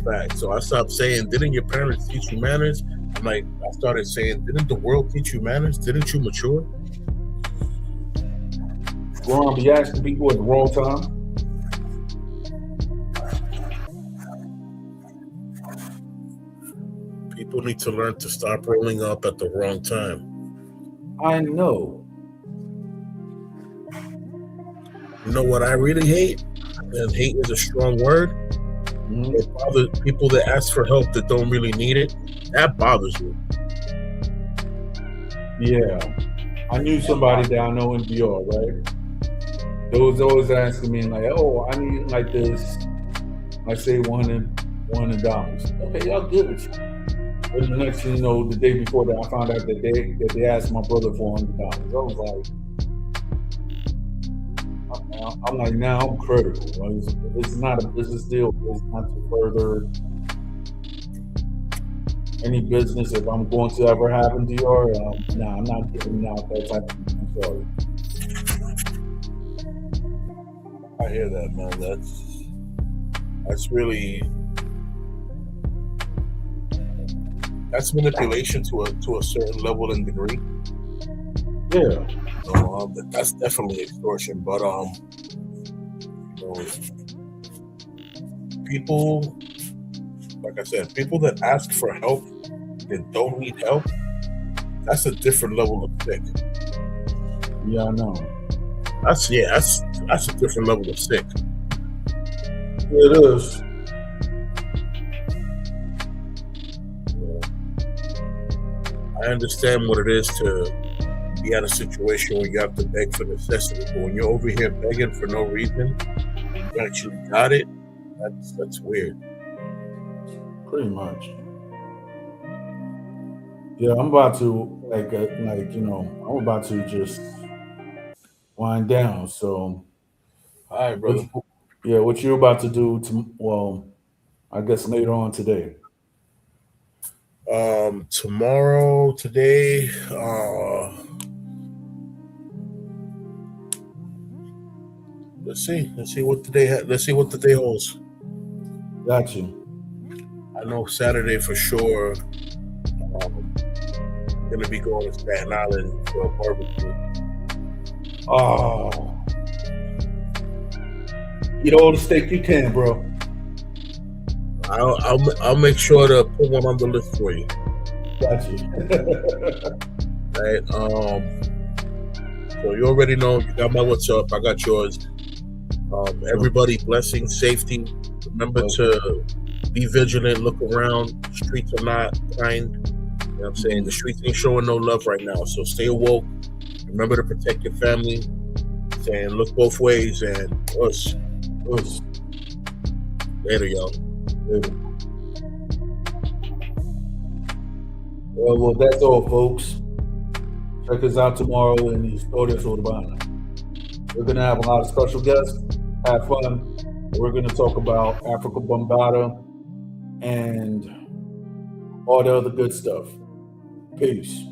Fact. So I stopped saying, "Didn't your parents teach you manners?" I started saying, "Didn't the world teach you manners? Didn't you mature?" Going to be asking people at the wrong time. People need to learn to stop rolling up at the wrong time. I know. You know what I really hate? And hate is a strong word. Mhm. It bothers people that ask for help that don't really need it. That bothers me. Yeah. I knew somebody that I know in VR, right? They was always asking me like, oh, I need like this. I say $100. Okay, I'll give it to you. And the next thing you know, the day before that, I found out that they asked my brother for $100. I was like, I'm like, now I'm critical. Like, it's not a business deal. It's not to further any business. If I'm going to ever have in DR, nah, I'm not giving out that type of. I'm sorry. I hear that, man. That's really that's manipulation to a certain level and degree. Yeah. That's definitely extortion. But people, like I said, people that ask for help that don't need help, that's a different level of sick. Yeah, I know. That's a different level of sick. It is. I understand what it is to be at a situation where you have to beg for necessity, but when you're over here begging for no reason, you actually got it. That's weird. Pretty much. Yeah, I'm about to I'm about to just wind down. So, All right, what, brother. what you're about to do to I guess later on today. Tomorrow, today, let's see. Let's see what the day holds. Got you. I know Saturday for sure. gonna be going to Staten Island for a barbecue. Oh, eat all the steak you can, bro. I'll make sure to put one on the list for you. Got you. Right. So you already know you got my WhatsApp. I got yours. Everybody, blessings, safety. Remember to be vigilant. Look around. Streets are not kind. You know what I'm saying? The streets ain't showing no love right now. So stay awoke. Remember to protect your family. Saying look both ways and us. Later, y'all. Later. Well, that's all, folks. Check us out tomorrow in the Historias Urbanas. We're going to have a lot of special guests. Have fun. We're going to talk about Africa Bombada and all the other good stuff. Peace.